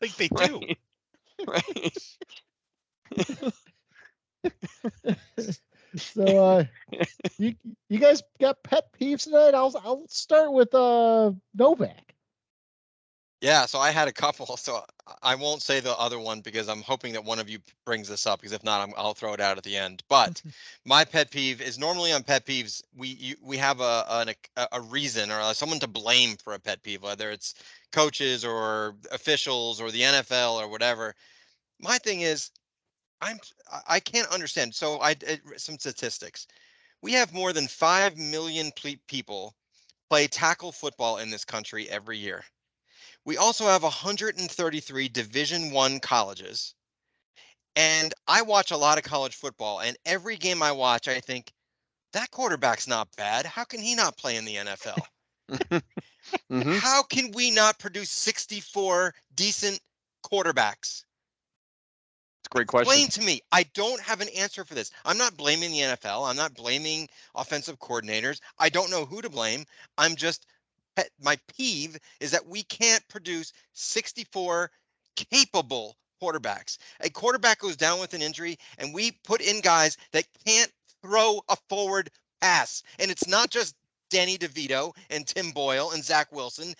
Speaker 6: think they do.
Speaker 4: Right.
Speaker 3: So you guys got pet peeves tonight? I'll start with Novak.
Speaker 5: Yeah, so I had a couple. So I won't say the other one because I'm hoping that one of you brings this up, because if not, I'll throw it out at the end. But my pet peeve is, normally on pet peeves, we have a reason or someone to blame for a pet peeve, whether it's coaches or officials or the NFL or whatever. My thing is, I can't understand. So some statistics. We have more than 5 million people play tackle football in this country every year. We also have 133 Division I colleges. And I watch a lot of college football, and every game I watch, I think, that quarterback's not bad. How can he not play in the NFL?
Speaker 4: Mm-hmm.
Speaker 5: How can we not produce 64 decent quarterbacks?
Speaker 4: It's a great question.
Speaker 5: Explain to me. I don't have an answer for this. I'm not blaming the NFL. I'm not blaming offensive coordinators. I don't know who to blame. My peeve is that we can't produce 64 capable quarterbacks. A quarterback goes down with an injury, and we put in guys that can't throw a forward pass. And it's not just Danny DeVito and Tim Boyle and Zach Wilson.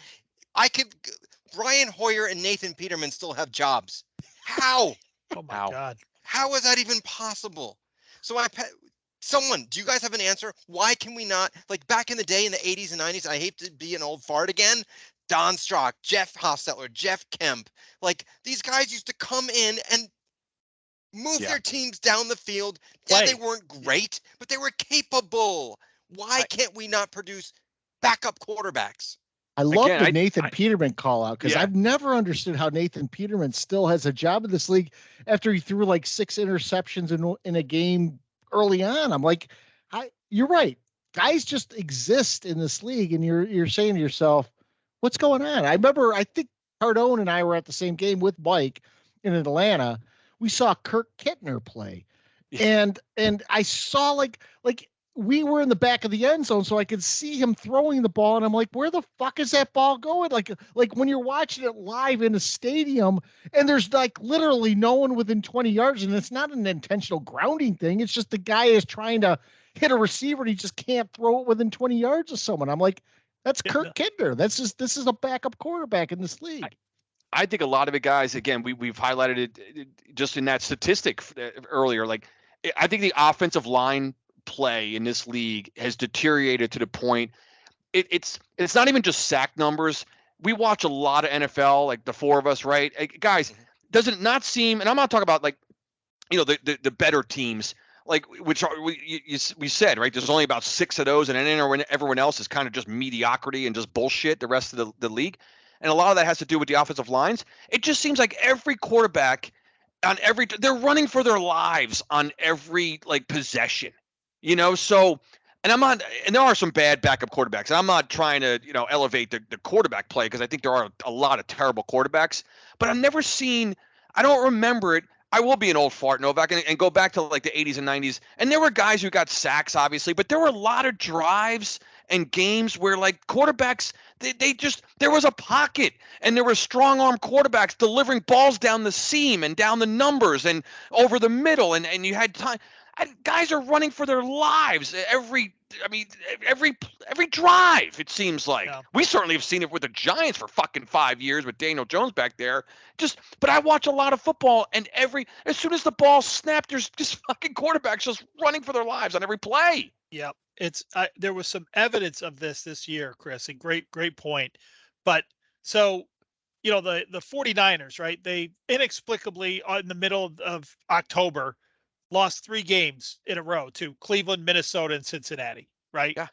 Speaker 5: Brian Hoyer and Nathan Peterman still have jobs. How?
Speaker 6: Oh my
Speaker 4: Ow.
Speaker 6: God.
Speaker 5: How is that even possible? So do you guys have an answer? Why can we not, like back in the day in the 80s and 90s, I hate to be an old fart again, Don Strock, Jeff Hostetler, Jeff Kemp, like these guys used to come in and move their teams down the field. Yeah, they weren't great, but they were capable. Why can't we not produce backup quarterbacks?
Speaker 3: I love the Nathan Peterman call out, because I've never understood how Nathan Peterman still has a job in this league after he threw like 6 interceptions in a game early on. I'm like, you're right. Guys just exist in this league, and you're saying to yourself, what's going on? I think Cardone and I were at the same game with Mike in Atlanta. We saw Kirk Kittner play, and I saw like we were in the back of the end zone, so I could see him throwing the ball, and I'm like, where the fuck is that ball going? Like when you're watching it live in a stadium, and there's like literally no one within 20 yards, and it's not an intentional grounding thing. It's just the guy is trying to hit a receiver, and he just can't throw it within 20 yards of someone. I'm like, that's Kirk Kittner. This is a backup quarterback in this league.
Speaker 4: I think a lot of it, guys, again, we've highlighted it just in that statistic earlier. Like, I think the offensive line play in this league has deteriorated to the point it's not even just sack numbers. We watch a lot of NFL, like the four of us, right? Guys, does it not seem, and I'm not talking about like, the better teams, like, which are we said, right? There's only about 6 of those, and then everyone else is kind of just mediocrity and just bullshit, the rest of the league. And a lot of that has to do with the offensive lines. It just seems like every quarterback they're running for their lives on every like possession. So, and there are some bad backup quarterbacks, and I'm not trying to, elevate the quarterback play, because I think there are a lot of terrible quarterbacks, but I don't remember it. I will be an old fart, Novak, and go back to like the 80s and 90s. And there were guys who got sacks, obviously, but there were a lot of drives and games where like quarterbacks, they just, there was a pocket and there were strong arm quarterbacks delivering balls down the seam and down the numbers and over the middle. And you had time. Guys are running for their lives every drive, it seems like.
Speaker 6: Yeah.
Speaker 4: We certainly have seen it with the Giants for fucking 5 years with Daniel Jones back there. But I watch a lot of football, and as soon as the ball snapped, there's just fucking quarterbacks just running for their lives on every play.
Speaker 6: Yeah, there was some evidence of this year, Chris, and great point. But so, the 49ers, right? They inexplicably in the middle of October lost 3 games in a row to Cleveland, Minnesota, and Cincinnati, right?
Speaker 4: Yeah.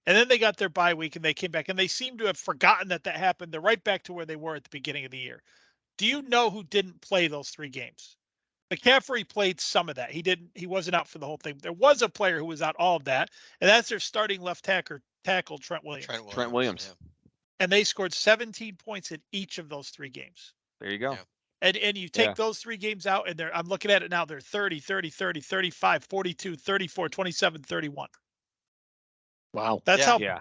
Speaker 6: And then they got their bye week and they came back and they seem to have forgotten that happened. They're right back to where they were at the beginning of the year. Do you know who didn't play those 3 games? McCaffrey played some of that. He wasn't out for the whole thing. There was a player who was out all of that, and that's their starting left tackle Trent Williams.
Speaker 4: Trent Williams.
Speaker 5: Yeah.
Speaker 6: And they scored 17 points in each of those 3 games.
Speaker 4: There you go.
Speaker 5: Yeah.
Speaker 6: And you take those 3 games out, and I'm looking at it now. They're 30, 30, 30, 35, 42, 34, 27, 31.
Speaker 3: Wow.
Speaker 6: That's
Speaker 5: Yeah.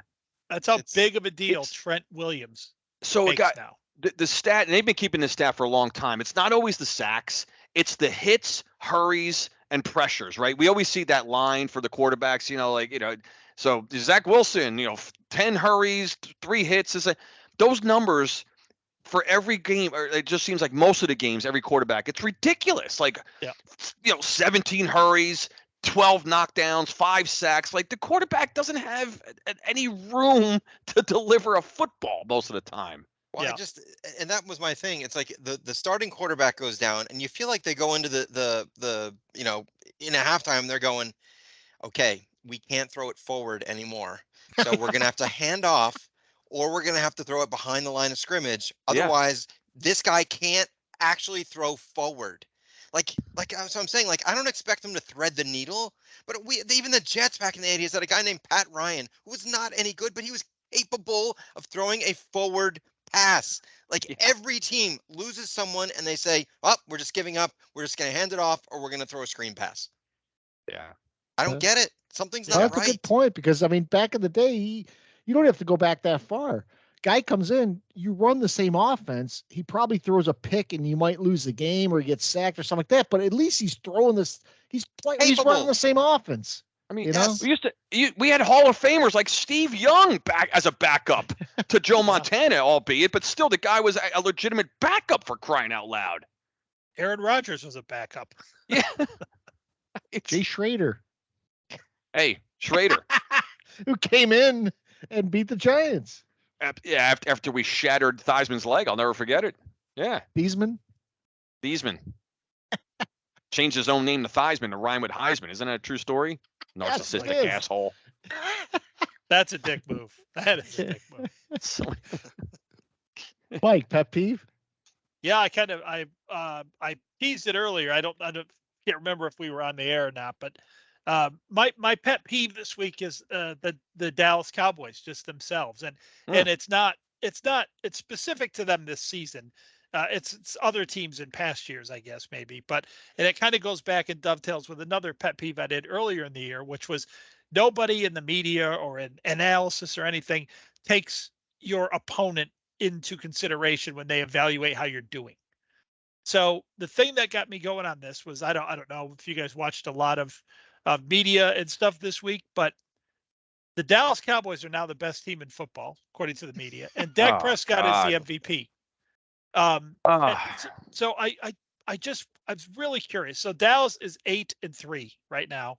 Speaker 6: how
Speaker 5: It's-
Speaker 6: big of a deal Trent Williams
Speaker 4: So it
Speaker 6: makes
Speaker 4: got
Speaker 6: now.
Speaker 4: the stat, and they've been keeping this stat for a long time. It's not always the sacks, it's the hits, hurries, and pressures, right? We always see that line for the quarterbacks, so Zach Wilson, 10 hurries, 3 hits, those numbers for every game, or it just seems like most of the games, every quarterback, it's ridiculous. Like, 17 hurries, 12 knockdowns, 5 sacks. Like, the quarterback doesn't have any room to deliver a football most of the time.
Speaker 5: Well,
Speaker 6: Yeah.
Speaker 5: and that was my thing. It's like the starting quarterback goes down, and you feel like they go into the in a halftime, they're going, okay, we can't throw it forward anymore. So we're gonna have to hand off, or we're gonna have to throw it behind the line of scrimmage.
Speaker 4: Yeah.
Speaker 5: Otherwise, this guy can't actually throw forward. So I'm saying, like, I don't expect them to thread the needle, but even the Jets back in the 80s had a guy named Pat Ryan who was not any good, but he was capable of throwing a forward pass. Like, every team loses someone and they say, oh, we're just giving up. We're just going to hand it off, or we're going to throw a screen pass.
Speaker 4: Yeah.
Speaker 5: I don't get it. Something's
Speaker 3: Well,
Speaker 5: not
Speaker 3: that's
Speaker 5: right.
Speaker 3: a good point, because back in the day, you don't have to go back that far. Guy comes in, you run the same offense. He probably throws a pick and you might lose the game or get sacked or something like that. But at least he's throwing this. He's running
Speaker 5: Capable.
Speaker 3: the same offense.
Speaker 4: I mean,
Speaker 5: Yes.
Speaker 4: we had Hall of Famers like Steve Young back as a backup to Joe Montana, albeit, but still the guy was a legitimate backup, for crying out loud.
Speaker 6: Aaron Rodgers was a backup.
Speaker 4: Yeah.
Speaker 3: Jay Schrader,
Speaker 4: Hey, Schrader.
Speaker 3: who came in and beat the Giants.
Speaker 4: After we shattered Theismann's leg, I'll never forget it. Yeah,
Speaker 3: Beesman.
Speaker 4: Theismann. Changed his own name to Theismann to rhyme with Heisman. Isn't that a true story?
Speaker 3: Yes, it
Speaker 4: Narcissistic
Speaker 3: is.
Speaker 4: asshole.
Speaker 6: That's a dick move. That is a dick move.
Speaker 4: So-
Speaker 3: Mike, pet peeve.
Speaker 6: Yeah, I teased it earlier. I can't remember if we were on the air or not, but my pet peeve this week is the Dallas Cowboys just themselves, and it's specific to them this season. It's other teams in past years, I guess, maybe, and it kind of goes back and dovetails with another pet peeve I did earlier in the year, which was nobody in the media or in analysis or anything takes your opponent into consideration when they evaluate how you're doing. So the thing that got me going on this was, I don't know if you guys watched a lot of media and stuff this week, but the Dallas Cowboys are now the best team in football, according to the media, and Dak
Speaker 4: Oh,
Speaker 6: Prescott
Speaker 4: God.
Speaker 6: is the MVP. So I was really curious. So Dallas is 8-3 right now,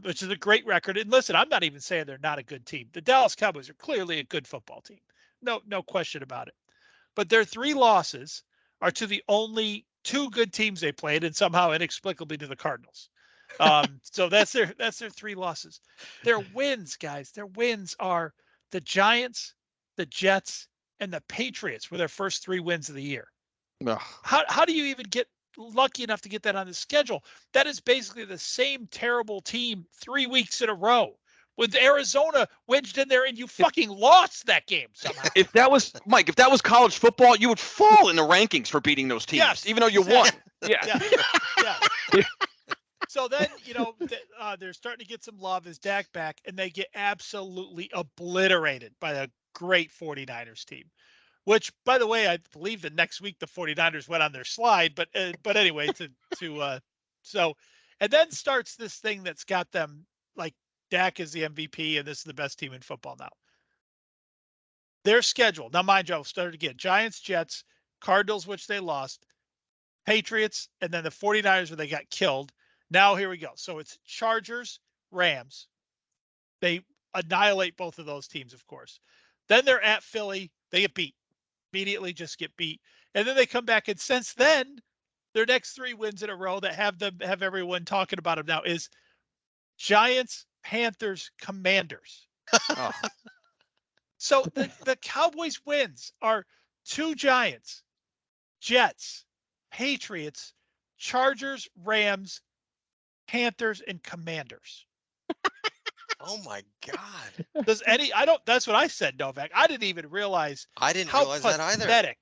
Speaker 6: which is a great record. And listen, I'm not even saying they're not a good team. The Dallas Cowboys are clearly a good football team. No question about it. But their 3 losses are to the only 2 good teams they played, and somehow inexplicably to the Cardinals. So that's their 3 losses. Their wins, guys, their wins are the Giants, the Jets, and the Patriots were their first 3 wins of the year.
Speaker 4: Ugh.
Speaker 6: How do you even get lucky enough to get that on the schedule? That is basically the same terrible team 3 weeks in a row. with Arizona wedged in there, and you fucking lost that game somehow.
Speaker 4: If that was Mike, if that was college football, you would fall in the rankings for beating those teams,
Speaker 6: Yes,
Speaker 4: even though you
Speaker 6: exactly.
Speaker 4: won. Yeah.
Speaker 6: Yeah. So then, they're starting to get some love as Dak back, and they get absolutely obliterated by a great 49ers team, which, by the way, I believe that next week the 49ers went on their slide. But anyway, and then starts this thing that's got them like Dak is the MVP, and this is the best team in football now. Their schedule, now mind you, I'll start again. Giants, Jets, Cardinals, which they lost, Patriots, and then the 49ers where they got killed. Now here we go. So it's Chargers, Rams. They annihilate both of those teams, of course. Then they're at Philly. They get beat. Immediately just get beat. And then they come back, and since then, their next 3 wins in a row that have everyone talking about them now is Giants, Panthers, Commanders.
Speaker 4: Oh.
Speaker 6: So the Cowboys wins are 2 Giants, Jets, Patriots, Chargers, Rams, Panthers, and Commanders.
Speaker 5: Oh my God.
Speaker 6: That's what I said, Novak. I didn't even realize
Speaker 5: I didn't
Speaker 6: how
Speaker 5: realize that either.
Speaker 6: pathetic.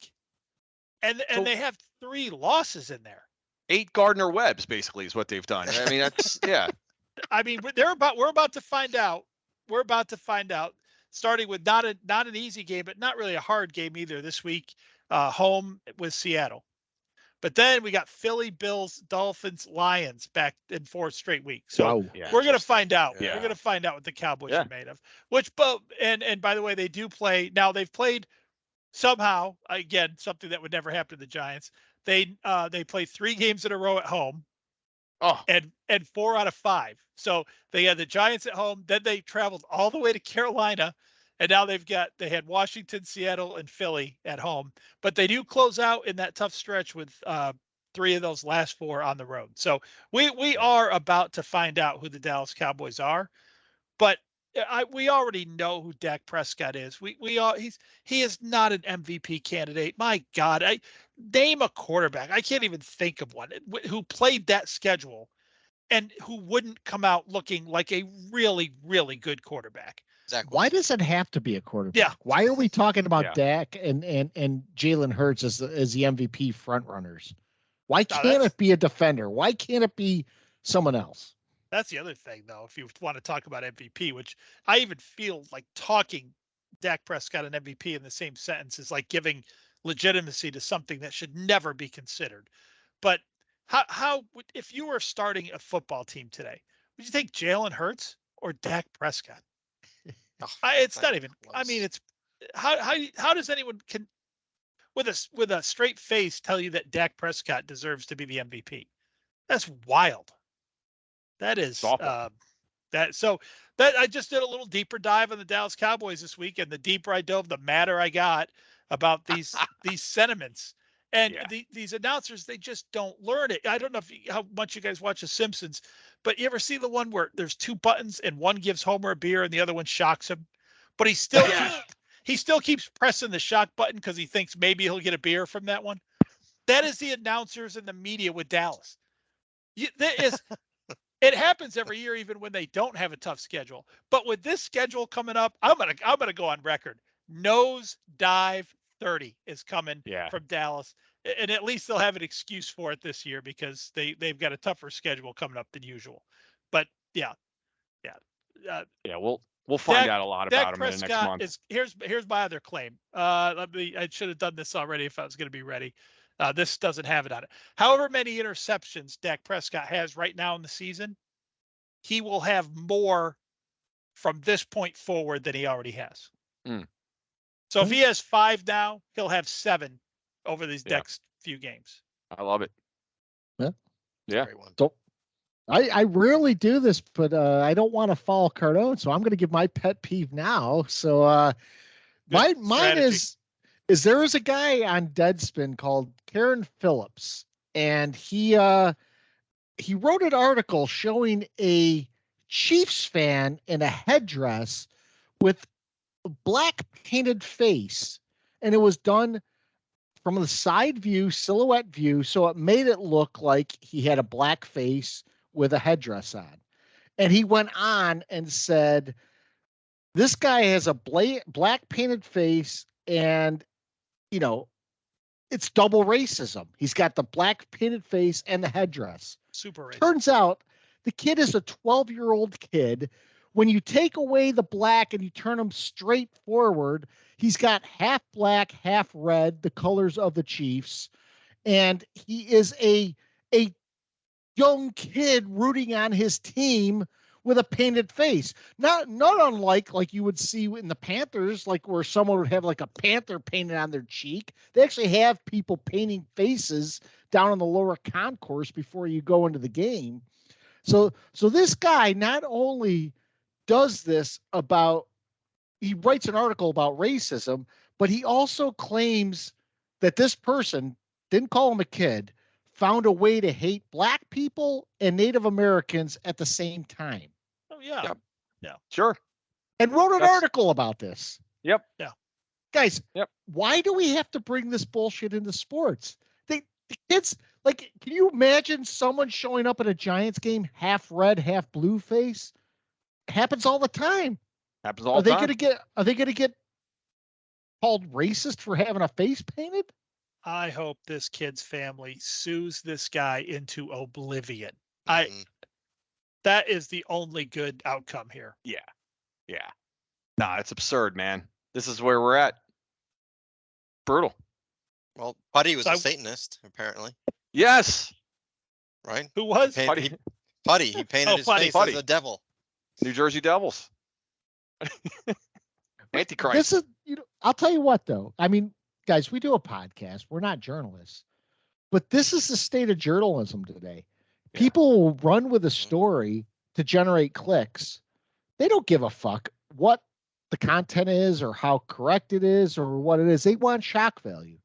Speaker 6: And
Speaker 4: So-
Speaker 6: they have 3 losses in there.
Speaker 4: 8 Gardner Webbs basically is what they've done. I mean, that's yeah.
Speaker 6: I mean, we're about to find out. We're about to find out. Starting with not an easy game, but not really a hard game either this week. Home with Seattle, but then we got Philly, Bills, Dolphins, Lions back in 4 straight weeks. So
Speaker 3: Wow.
Speaker 4: Yeah.
Speaker 6: we're gonna find out.
Speaker 5: Yeah.
Speaker 6: We're gonna find out what the Cowboys
Speaker 4: Yeah.
Speaker 6: are made of. And by the way, they do play now. They've played somehow again something that would never happen to the Giants. They play 3 games in a row at home.
Speaker 4: Oh,
Speaker 6: And 4 out of 5. So they had the Giants at home. Then they traveled all the way to Carolina, and now they had Washington, Seattle, and Philly at home. But they do close out in that tough stretch with 3 of those last 4 on the road. So we are about to find out who the Dallas Cowboys are. But we already know who Dak Prescott is. He is not an MVP candidate. My God, name a quarterback. I can't even think of one who played that schedule and who wouldn't come out looking like a really, really good quarterback.
Speaker 5: Zach
Speaker 3: Why
Speaker 5: Wilson.
Speaker 3: does it have to be a quarterback?
Speaker 6: Yeah.
Speaker 3: Why are we talking about
Speaker 4: Yeah.
Speaker 3: Dak and Jalen Hurts as the MVP front runners? Why
Speaker 6: No,
Speaker 3: can't
Speaker 6: that's-
Speaker 3: it be a defender? Why can't it be someone else?
Speaker 6: That's the other thing, though, if you want to talk about MVP, which I even feel like talking Dak Prescott and MVP in the same sentence is like giving legitimacy to something that should never be considered. But if you were starting a football team today, would you take Jalen Hurts or Dak Prescott?
Speaker 5: Oh,
Speaker 6: It's not even. I
Speaker 5: close.
Speaker 6: mean, it's how does anyone with a straight face tell you that Dak Prescott deserves to be the MVP? That's wild. That is
Speaker 4: It's awful.
Speaker 6: that I just did a little deeper dive on the Dallas Cowboys this week, and the deeper I dove, the madder I got about these sentiments. And
Speaker 4: Yeah.
Speaker 6: these announcers, they just don't learn it. I don't know how much you guys watch The Simpsons, but you ever see the one where there's 2 buttons and one gives Homer a beer and the other one shocks him, but he still keeps pressing the shock button because he thinks maybe he'll get a beer from that one. That is the announcers and the media with Dallas. It happens every year, even when they don't have a tough schedule. But with this schedule coming up, I'm gonna go on record. Nose dive 30 is coming
Speaker 4: Yeah.
Speaker 6: from Dallas, and at least they'll have an excuse for it this year because they've got a tougher schedule coming up than usual. But yeah.
Speaker 4: Yeah, we'll find
Speaker 6: Dak-
Speaker 4: out a lot
Speaker 6: Dak
Speaker 4: about him in the next
Speaker 6: Prescott
Speaker 4: month.
Speaker 6: is here's my other claim. I should have done this already if I was going to be ready. This doesn't have it on it. However many interceptions Dak Prescott has right now in the season, he will have more from this point forward than he already has.
Speaker 4: Mm.
Speaker 6: So if he has 5 now, he'll have 7 over these
Speaker 4: Yeah.
Speaker 6: next few games.
Speaker 4: I love it.
Speaker 3: Yeah.
Speaker 4: Yeah.
Speaker 5: Great one.
Speaker 3: So I rarely do this, but I don't want to follow Cardone, so I'm going to give my pet peeve now. So mine
Speaker 6: strategy.
Speaker 3: is there is a guy on Deadspin called Karen Phillips, and he wrote an article showing a Chiefs fan in a headdress with a black painted face, and it was done from the side view, silhouette view, so it made it look like he had a black face with a headdress on. And he went on and said, this guy has a black painted face and, you know, it's double racism. He's got the black painted face and the headdress.
Speaker 6: Super racist.
Speaker 3: Turns out the kid is a 12-year-old kid. When you take away the black and you turn him straight forward, he's got half black, half red, the colors of the Chiefs. And he is a young kid rooting on his team with a painted face. Not unlike like you would see in the Panthers, like where someone would have like a panther painted on their cheek. They actually have people painting faces down in the lower concourse before you go into the game. So this guy not only does this he writes an article about racism, but he also claims that this person, didn't call him a kid, found a way to hate black people and Native Americans at the same time.
Speaker 6: Oh yeah.
Speaker 4: Yep.
Speaker 6: Yeah.
Speaker 4: Sure.
Speaker 3: And wrote an
Speaker 4: That's-
Speaker 3: article about this.
Speaker 4: Yep.
Speaker 6: Yeah.
Speaker 3: Guys,
Speaker 4: Yep.
Speaker 3: Why do we have to bring this bullshit into sports? The kids, like, can you imagine someone showing up at a Giants game half red, half blue face? Happens all the time.
Speaker 4: Happens all the time.
Speaker 3: Are they gonna get called racist for having a face painted?
Speaker 6: I hope this kid's family sues this guy into oblivion.
Speaker 5: Mhm.
Speaker 6: That is the only good outcome here.
Speaker 4: Yeah. Nah, it's absurd, man. This is where we're at. Brutal.
Speaker 5: Well, Putty was
Speaker 6: So
Speaker 5: a
Speaker 6: I-
Speaker 5: Satanist, apparently,
Speaker 4: Yes.
Speaker 5: right?
Speaker 6: Who was?
Speaker 5: Paint-
Speaker 4: Putty.
Speaker 5: He painted
Speaker 6: Oh,
Speaker 5: his
Speaker 6: Putty.
Speaker 5: face
Speaker 4: Putty.
Speaker 5: as a devil.
Speaker 4: New Jersey Devils. Antichrist.
Speaker 3: This is, I'll tell you what though. I mean, guys, we do a podcast. We're not journalists, but this is the state of journalism today.
Speaker 4: Yeah.
Speaker 3: People will run with a story to generate clicks. They don't give a fuck what the content is or how correct it is or what it is. They want shock value.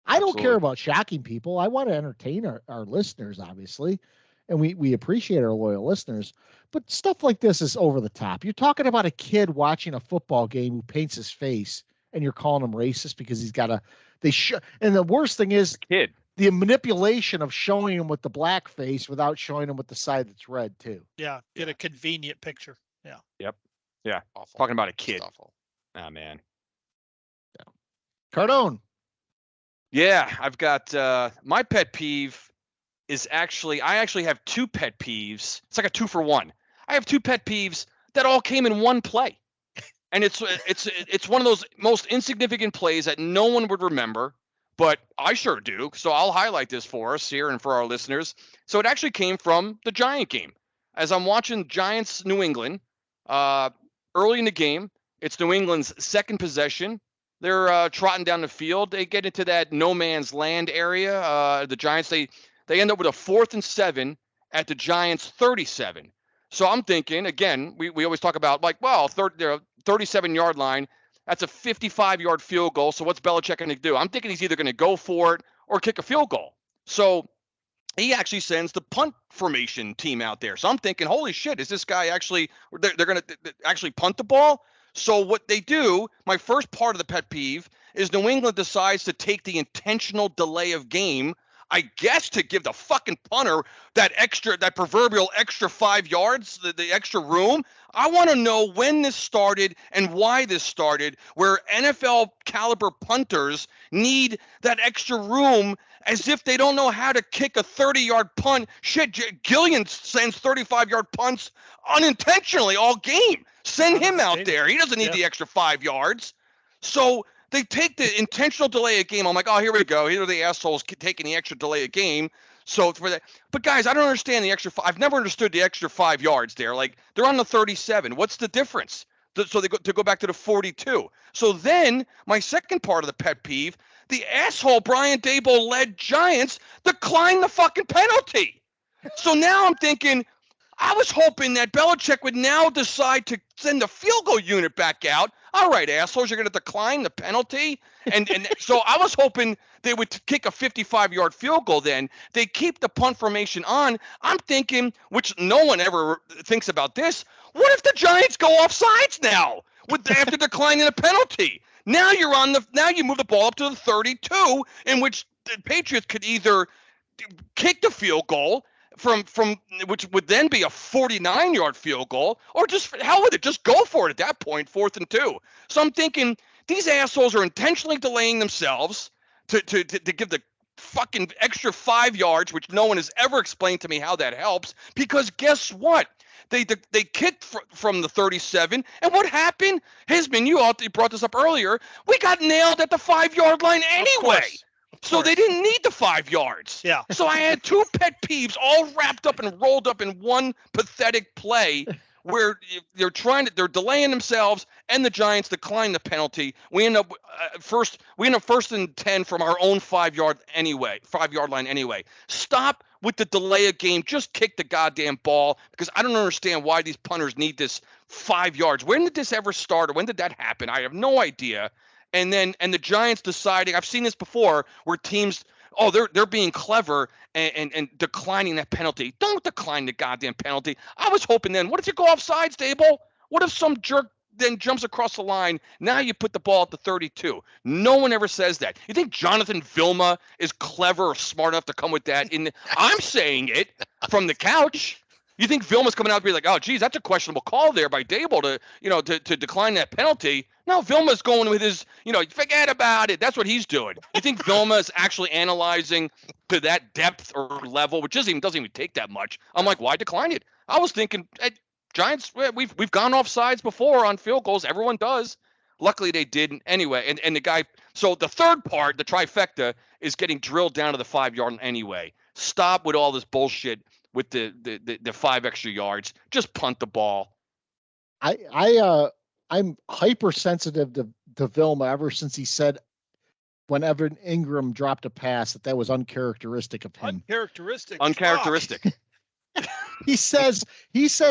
Speaker 3: I don't care
Speaker 4: Absolutely.
Speaker 3: about shocking people. I want to entertain our listeners, obviously. And we appreciate our loyal listeners. But stuff like this is over the top. You're talking about a kid watching a football game who paints his face and you're calling him racist because he's got and the worst thing is
Speaker 4: Kid.
Speaker 3: the manipulation of showing him with the black face without showing him with the side that's red too.
Speaker 6: Yeah. Get a convenient picture.
Speaker 5: Awful.
Speaker 4: Talking about a
Speaker 5: Just
Speaker 4: kid.
Speaker 5: awful.
Speaker 4: Ah, man.
Speaker 3: Cardone.
Speaker 4: Yeah, I've got my pet peeve is I actually have two pet peeves. It's like a 2-for-1. I have two pet peeves that all came in one play. And it's one of those most insignificant plays that no one would remember, but I sure do. So I'll highlight this for us here and for our listeners. So it actually came from the Giant game. As I'm watching Giants New England, early in the game, it's New England's second possession. They're trotting down the field. They get into that no man's land area. The Giants, they end up with a 4th and 7 at the Giants 37. So I'm thinking, again, we always talk about like, well, 37-yard line, that's a 55-yard field goal. So what's Belichick going to do? I'm thinking he's either going to go for it or kick a field goal. So he actually sends the punt formation team out there. So I'm thinking, holy shit, is this guy actually, they're going to actually punt the ball? So what they do, my first part of the pet peeve is New England decides to take the intentional delay of game, I guess to give the fucking punter that proverbial extra 5 yards, the extra room. I want to know when this started and why this started, where NFL caliber punters need that extra room as if they don't know how to kick a 30-yard punt. Shit, Gillian sends 35-yard punts unintentionally all game. Send him out there. He doesn't need the extra 5 yards. So they take the intentional delay of game. I'm like, oh, here we go. Here are the assholes taking the extra delay of game. So for that, but guys, I don't understand the extra. I've never understood the extra 5 yards there. Like they're on the 37. What's the difference? So they go back to the 42. So then my second part of the pet peeve, the asshole Brian Daboll led Giants declined the fucking penalty. So now I'm thinking, I was hoping that Belichick would now decide to send the field goal unit back out. All right, assholes, you're going to decline the penalty. And so I was hoping they would kick a 55-yard field goal then. They keep the punt formation on. I'm thinking, which no one ever thinks about this, what if the Giants go off sides now after declining the penalty? Now you move the ball up to the 32, in which the Patriots could either kick the field goal from which would then be a 49-yard field goal, or just hell with it, just go for it at that point, 4th and 2. So I'm thinking these assholes are intentionally delaying themselves to give the fucking extra 5 yards, which no one has ever explained to me how that helps. Because guess what? They kicked from the 37, and what happened? Hisman, you brought this up earlier. We got nailed at the 5-yard line anyway. So they didn't need the 5 yards.
Speaker 6: Yeah.
Speaker 4: So I had 2 pet peeves all wrapped up and rolled up in one pathetic play where they're delaying themselves, and the Giants decline the penalty. We end up first and 10 from our own 5-yard line anyway. Stop with the delay of game. Just kick the goddamn ball, because I don't understand why these punters need this 5 yards. When did this ever start, or when did that happen? I have no idea. And the Giants deciding, I've seen this before, where teams, they're being clever and declining that penalty. Don't decline the goddamn penalty. I was hoping then, what if you go offsides, Dable? What if some jerk then jumps across the line? Now you put the ball at the 32. No one ever says that. You think Jonathan Vilma is clever or smart enough to come with that? I'm saying it from the couch. You think Vilma's coming out to be like, oh, geez, that's a questionable call there by Dable to decline that penalty? No, Vilma's going with his, forget about it. That's what he's doing. You think Vilma is actually analyzing to that depth or level, which doesn't even take that much? I'm like, why decline it? I was thinking, Giants, we've gone off sides before on field goals. Everyone does. Luckily, they didn't. Anyway, and the guy, so the third part, the trifecta, is getting drilled down to the 5-yard line anyway. Stop with all this bullshit with the 5 extra yards. Just punt the ball.
Speaker 3: I'm hypersensitive to Vilma ever since he said when Evan Ingram dropped a pass that was uncharacteristic of him.
Speaker 4: Uncharacteristic.
Speaker 3: He says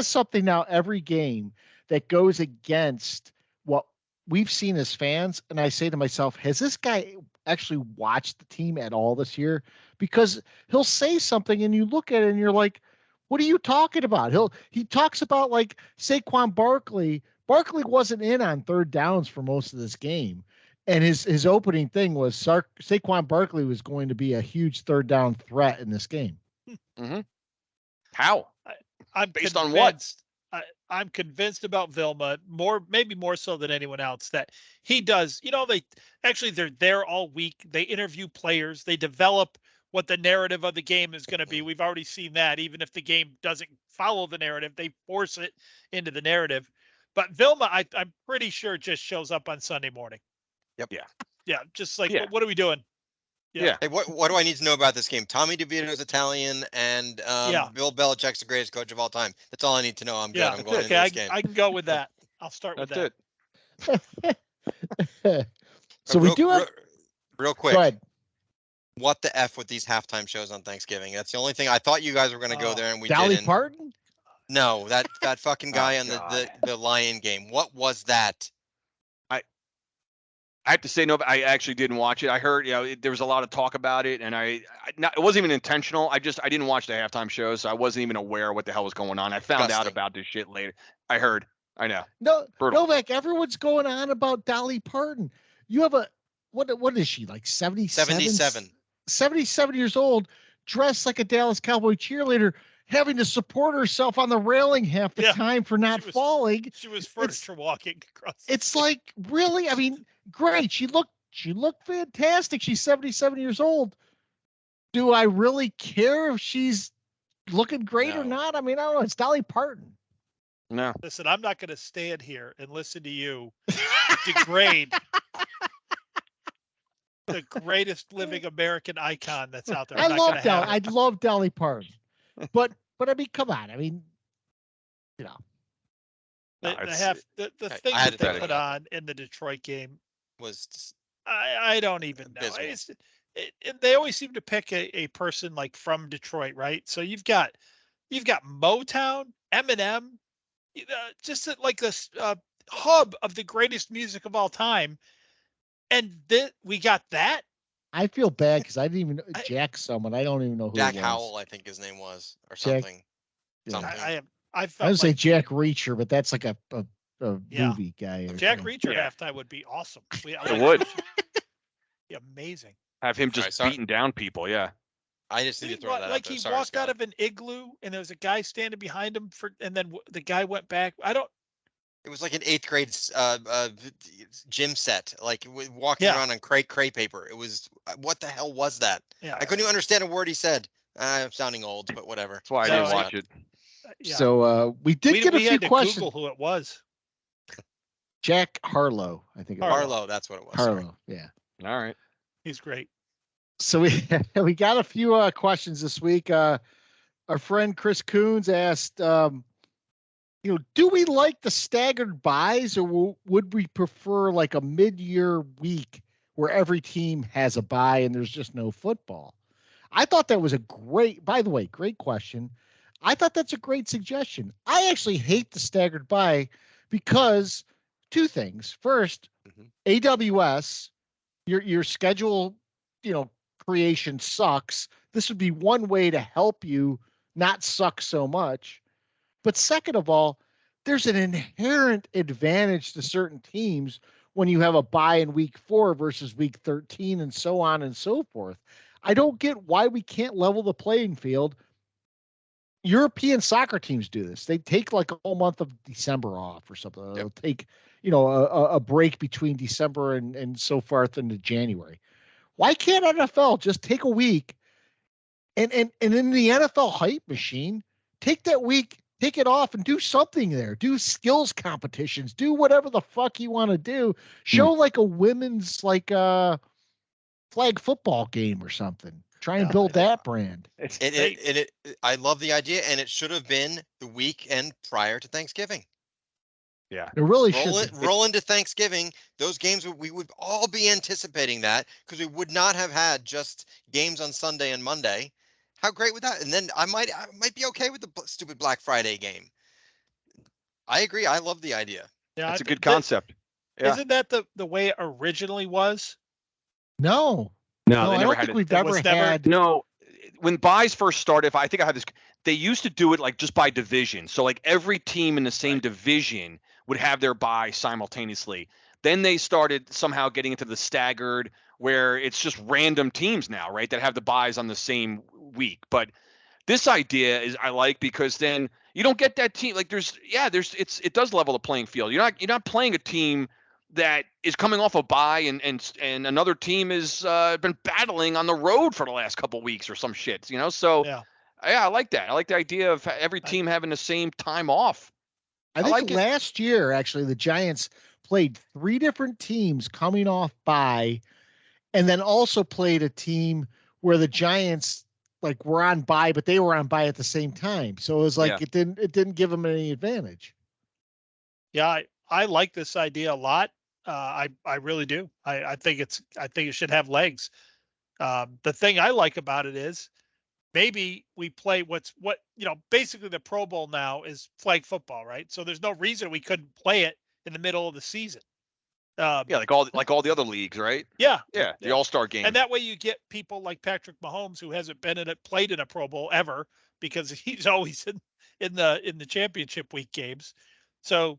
Speaker 3: something now every game that goes against what we've seen as fans, and I say to myself, has this guy actually watched the team at all this year? Because he'll say something and you look at it and you're like, what are you talking about? He talks about like Saquon Barkley. Barkley wasn't in on third downs for most of this game. And his opening thing was Saquon Barkley was going to be a huge third down threat in this game.
Speaker 4: Mm-hmm. How?
Speaker 6: I'm
Speaker 4: based on what?
Speaker 6: I'm convinced about Vilma maybe more so than anyone else, that he does. They're there all week. They interview players. They develop what the narrative of the game is going to be. We've already seen that. Even if the game doesn't follow the narrative, they force it into the narrative. But Vilma, I'm pretty sure, just shows up on Sunday morning.
Speaker 5: Yep.
Speaker 6: Yeah. Just like, what are we doing?
Speaker 4: Yeah.
Speaker 5: Hey, what do I need to know about this game? Tommy DeVito's Italian, and Bill Belichick's the greatest coach of all time. That's all I need to know. I'm good. I'm going into this game.
Speaker 6: I can go with that. I'll start with that.
Speaker 3: So we do have
Speaker 5: real quick.
Speaker 3: Go ahead.
Speaker 5: What the F with these halftime shows on Thanksgiving? That's the only thing. I thought you guys were going to go there, and we
Speaker 3: Dolly
Speaker 5: didn't.
Speaker 3: Parton?
Speaker 5: No, that fucking guy on the Lion game. What was that?
Speaker 4: I have to say, no, I actually didn't watch it. I heard, there was a lot of talk about it, and it wasn't even intentional. I didn't watch the halftime show, so I wasn't even aware what the hell was going on. I found out about this shit later. I heard. I know.
Speaker 3: No,
Speaker 4: Brutal.
Speaker 3: Novak, everyone's going on about Dolly Parton. You have what is she, like 77? 77 years old, dressed like a Dallas Cowboy cheerleader, having to support herself on the railing half the time for not falling.
Speaker 6: She was furniture walking across.
Speaker 3: It's like, really? I mean, great. She looked fantastic. She's 77 years old. Do I really care if she's looking great or not? I mean, I don't know. It's Dolly Parton.
Speaker 4: No.
Speaker 6: Listen, I'm not going to stand here and listen to you degrade the greatest living American icon that's out there.
Speaker 3: I love Dolly Parton. But I mean, come on. I mean,
Speaker 6: the thing that they put on in the Detroit game
Speaker 5: was
Speaker 6: I don't even know. They always seem to pick a person like from Detroit, right? So you've got Motown, Eminem, just like this hub of the greatest music of all time, and then we got that.
Speaker 3: I feel bad because I didn't even Jack someone. I don't even know who
Speaker 5: Jack
Speaker 3: it was.
Speaker 5: Howell, I think his name was, or something.
Speaker 3: Yeah.
Speaker 6: I
Speaker 3: would say Jack Reacher, but that's like a movie guy.
Speaker 6: Jack Reacher halftime would be awesome.
Speaker 4: It would
Speaker 6: be amazing.
Speaker 4: have him just beating down people. Yeah.
Speaker 5: I just need to throw that out
Speaker 6: like
Speaker 5: there.
Speaker 6: he
Speaker 5: Sorry,
Speaker 6: walked
Speaker 5: Scott.
Speaker 6: out of an igloo and there was a guy standing behind him and then the guy went back.
Speaker 5: It was like an 8th grade gym set, like walking around on crepe paper. It was what the hell was that?
Speaker 6: Yeah.
Speaker 5: I couldn't even understand a word he said. I'm sounding old, but whatever.
Speaker 4: That's why I
Speaker 5: Sorry,
Speaker 4: didn't watch
Speaker 5: Scott.
Speaker 4: it.
Speaker 6: Yeah.
Speaker 3: So we did get a
Speaker 6: we
Speaker 3: few
Speaker 6: had to
Speaker 3: questions.
Speaker 6: Google who it was.
Speaker 3: Jack Harlow, I think. It was.
Speaker 5: Harlow, that's what it was. Sorry.
Speaker 3: Harlow, yeah.
Speaker 4: All right.
Speaker 6: He's great.
Speaker 3: So we got a few questions this week. Our friend Chris Coons asked, do we like the staggered buys, or would we prefer like a mid-year week where every team has a bye and there's just no football? I thought that was by the way, great question. I thought that's a great suggestion. I actually hate the staggered bye because two things. First, AWS, your schedule, creation sucks. This would be one way to help you not suck so much. But second of all, there's an inherent advantage to certain teams when you have a bye in week 4 versus week 13 and so on and so forth. I don't get why we can't level the playing field. European soccer teams do this. They take like a whole month of December off or something. They'll take, a break between December and so forth into January. Why can't NFL just take a week and in the NFL hype machine, take that week, take it off and do something there. Do skills competitions. Do whatever the fuck you want to do. Show like a women's flag football game or something. Try and build that brand.
Speaker 5: I love the idea, and it should have been the weekend prior to Thanksgiving.
Speaker 4: Yeah.
Speaker 3: It really
Speaker 5: roll into Thanksgiving. Those games, we would all be anticipating that because we would not have had just games on Sunday and Monday. How great would that? And then I might be okay with the stupid Black Friday game. I agree. I love the idea.
Speaker 6: Yeah,
Speaker 4: That's a good concept. Yeah.
Speaker 6: Isn't that the way it originally was?
Speaker 3: No,
Speaker 4: they
Speaker 3: I
Speaker 4: never
Speaker 3: don't
Speaker 4: had
Speaker 3: think
Speaker 4: it.
Speaker 3: we've ever had.
Speaker 4: No, when buys first started, I think I had this. They used to do it like just by division. So like every team in the same division would have their buy simultaneously. Then they started somehow getting into the staggered, where it's just random teams now, right, that have the buys on the same week. But this idea is I like because then you don't get that team like it does level the playing field. You're not playing a team that is coming off a bye and another team is been battling on the road for the last couple of weeks or some shit, So yeah, I like that. I like the idea of every team having the same time off.
Speaker 3: I think last year, actually, the Giants played 3 different teams coming off bye, and then also played a team where the Giants were on bye, but they were on bye at the same time. So it was it didn't give them any advantage.
Speaker 6: Yeah, I like this idea a lot. I really do. I think it should have legs. The thing I like about it is maybe we play basically the Pro Bowl now is flag football, right? So there's no reason we couldn't play it in the middle of the season.
Speaker 4: Like all the other leagues, right?
Speaker 6: Yeah.
Speaker 4: The All-Star game.
Speaker 6: And that way you get people like Patrick Mahomes, who hasn't played in a Pro Bowl ever because he's always in the championship week games. So,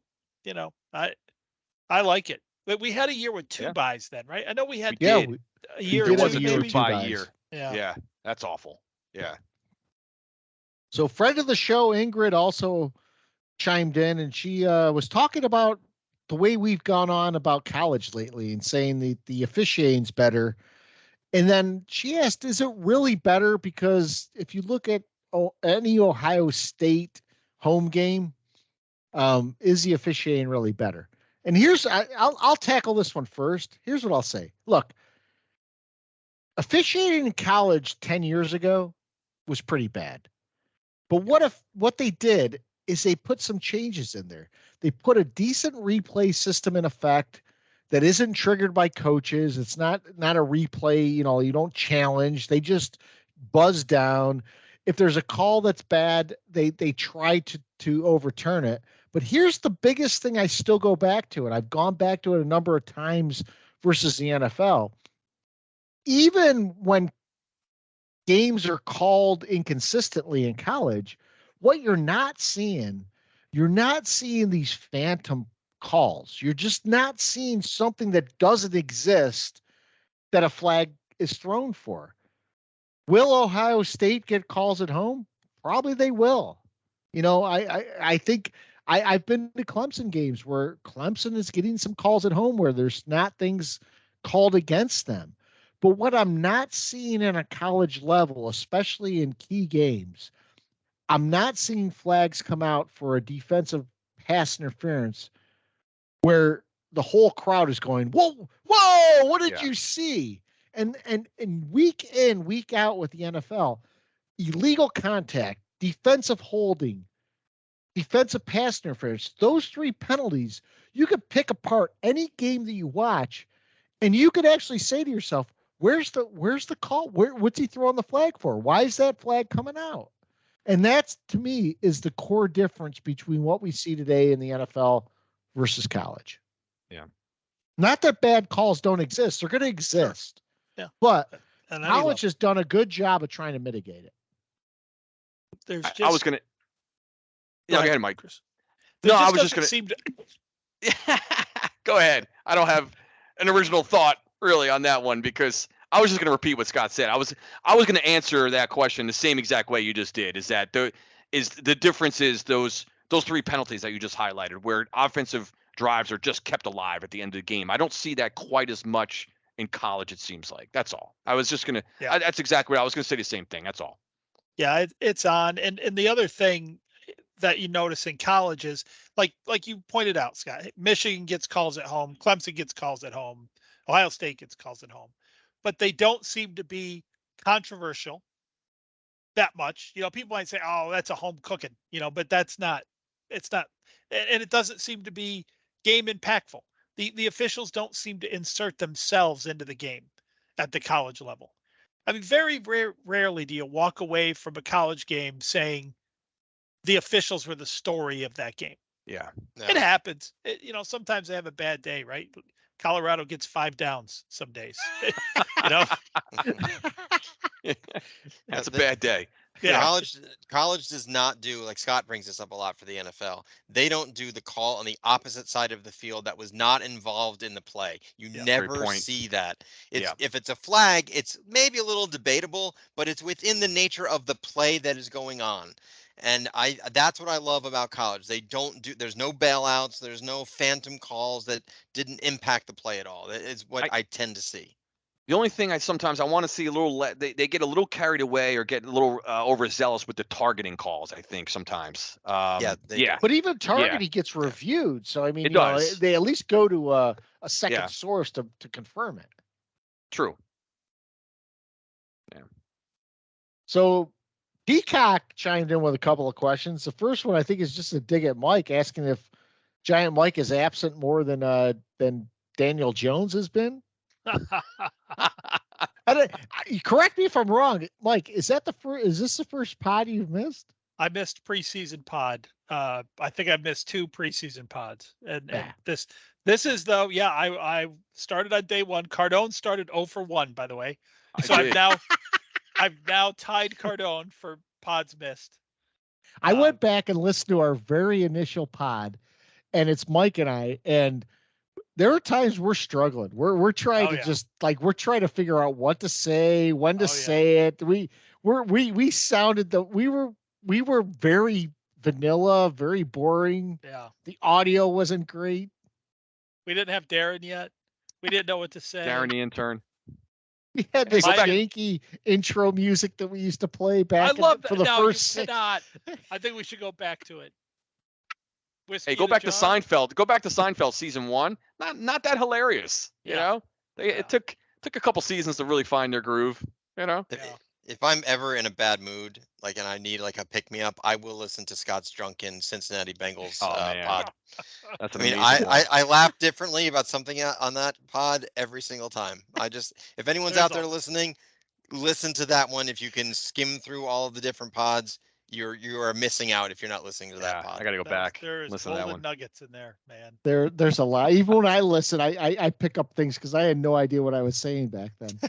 Speaker 6: I like it. But we had a year with 2 buys then, right? I know we had a year.
Speaker 3: It
Speaker 4: was a
Speaker 3: 2
Speaker 4: bye year.
Speaker 6: Yeah.
Speaker 4: That's awful. Yeah.
Speaker 3: So friend of the show, Ingrid, also chimed in, and she was talking about the way we've gone on about college lately and saying the officiating's better. And then she asked, is it really better? Because if you look at any Ohio State home game, is the officiating really better? And I'll tackle this one first. Here's what I'll say. Look, officiating in college 10 years ago was pretty bad. But what they did is they put some changes in there. They put a decent replay system in effect that isn't triggered by coaches. It's not a replay, you don't challenge. They just buzz down. If there's a call that's bad, they try to overturn it. But here's the biggest thing I still go back to, and I've gone back to it a number of times versus the NFL. Even when games are called inconsistently in college, what you're not seeing these phantom calls. You're just not seeing something that doesn't exist that a flag is thrown for. Will Ohio State get calls at home? Probably they will. I think I've been to Clemson games where Clemson is getting some calls at home where there's not things called against them. But what I'm not seeing in a college level, especially in key games, I'm not seeing flags come out for a defensive pass interference where the whole crowd is going, "Whoa, whoa, what did you see?" And week in, week out with the NFL, illegal contact, defensive holding, defensive pass interference, those three penalties, you could pick apart any game that you watch, and you could actually say to yourself, where's the call? What's he throwing the flag for? Why is that flag coming out? And that's, to me, is the core difference between what we see today in the NFL versus college.
Speaker 4: Yeah.
Speaker 3: Not that bad calls don't exist. They're going to exist.
Speaker 6: Yeah.
Speaker 3: But
Speaker 6: And
Speaker 3: college has done a good job of trying to mitigate it.
Speaker 6: There's just.
Speaker 4: I was gonna. Yeah, go ahead, Mike.
Speaker 6: No,
Speaker 4: I was just gonna.
Speaker 6: Seem to...
Speaker 4: Go ahead. I don't have an original thought really on that one because I was just gonna repeat what Scott said. I was gonna answer that question the same exact way you just did. Is that the difference is those three penalties that you just highlighted, where offensive drives are just kept alive at the end of the game. I don't see that quite as much in college. It seems like that's all. I was just gonna. Yeah. That's exactly what I was gonna say. The same thing. That's all.
Speaker 6: Yeah, it's on. And the other thing that you notice in college is like you pointed out, Scott, Michigan gets calls at home, Clemson gets calls at home, Ohio State gets calls at home, but they don't seem to be controversial that much. People might say, oh, that's a home cooking, but it's not, and it doesn't seem to be game impactful. The officials don't seem to insert themselves into the game at the college level. I mean, very rarely do you walk away from a college game saying the officials were the story of that game.
Speaker 4: Yeah.
Speaker 6: It happens. Sometimes they have a bad day, right? Colorado gets 5 downs some days.
Speaker 4: That's a bad day.
Speaker 5: Yeah. College does not do, like Scott brings this up a lot for the NFL. They don't do the call on the opposite side of the field that was not involved in the play. You never see that. If it's a flag, it's maybe a little debatable, but it's within the nature of the play that is going on. And that's what I love about college. They don't do, there's no bailouts, there's no phantom calls that didn't impact the play at all. That is what I tend to see.
Speaker 4: The only thing I want to see a little, they get a little carried away or get a little overzealous with the targeting calls, I think sometimes.
Speaker 3: But even targeting gets reviewed. So, I mean, they at least go to a second source to confirm it.
Speaker 4: True. Yeah.
Speaker 3: So Peacock chimed in with a couple of questions. The first one, I think, is just a dig at Mike, asking if Giant Mike is absent more than Daniel Jones has been. Correct me if I'm wrong, Mike. Is this the first pod you've missed?
Speaker 6: I missed preseason pod. I think I missed 2 preseason pods, and this is though. Yeah, I started on day 1. Cardone started 0 for 1, by the way. So I've now tied Cardone for pods missed.
Speaker 3: I went back and listened to our very initial pod, and it's Mike and I, and there are times we're struggling. We're trying we're trying to figure out what to say, when to say it. We sounded we were very vanilla, very boring.
Speaker 6: Yeah.
Speaker 3: The audio wasn't great.
Speaker 6: We didn't have Darren yet. We didn't know what to say.
Speaker 4: Darren the intern.
Speaker 3: We had this Yankee intro music that we used to play back for the first 6.
Speaker 6: I think we should go back to it.
Speaker 4: Hey, go back to Seinfeld. Go back to Seinfeld season 1. Not that hilarious. You know, it took a couple seasons to really find their groove.
Speaker 5: If I'm ever in a bad mood, and I need a pick me up, I will listen to Scott's drunken Cincinnati Bengals pod.
Speaker 4: That's
Speaker 5: amazing. I laugh differently about something on that pod every single time. If anyone's out there listening, listen to that one. If you can skim through all of the different pods, you are missing out if you're not listening to that pod.
Speaker 4: I got to go back.
Speaker 6: There's
Speaker 4: listen to that one.
Speaker 6: nuggets in there, man.
Speaker 3: There's a lot. Even when I listen, I pick up things because I had no idea what I was saying back then.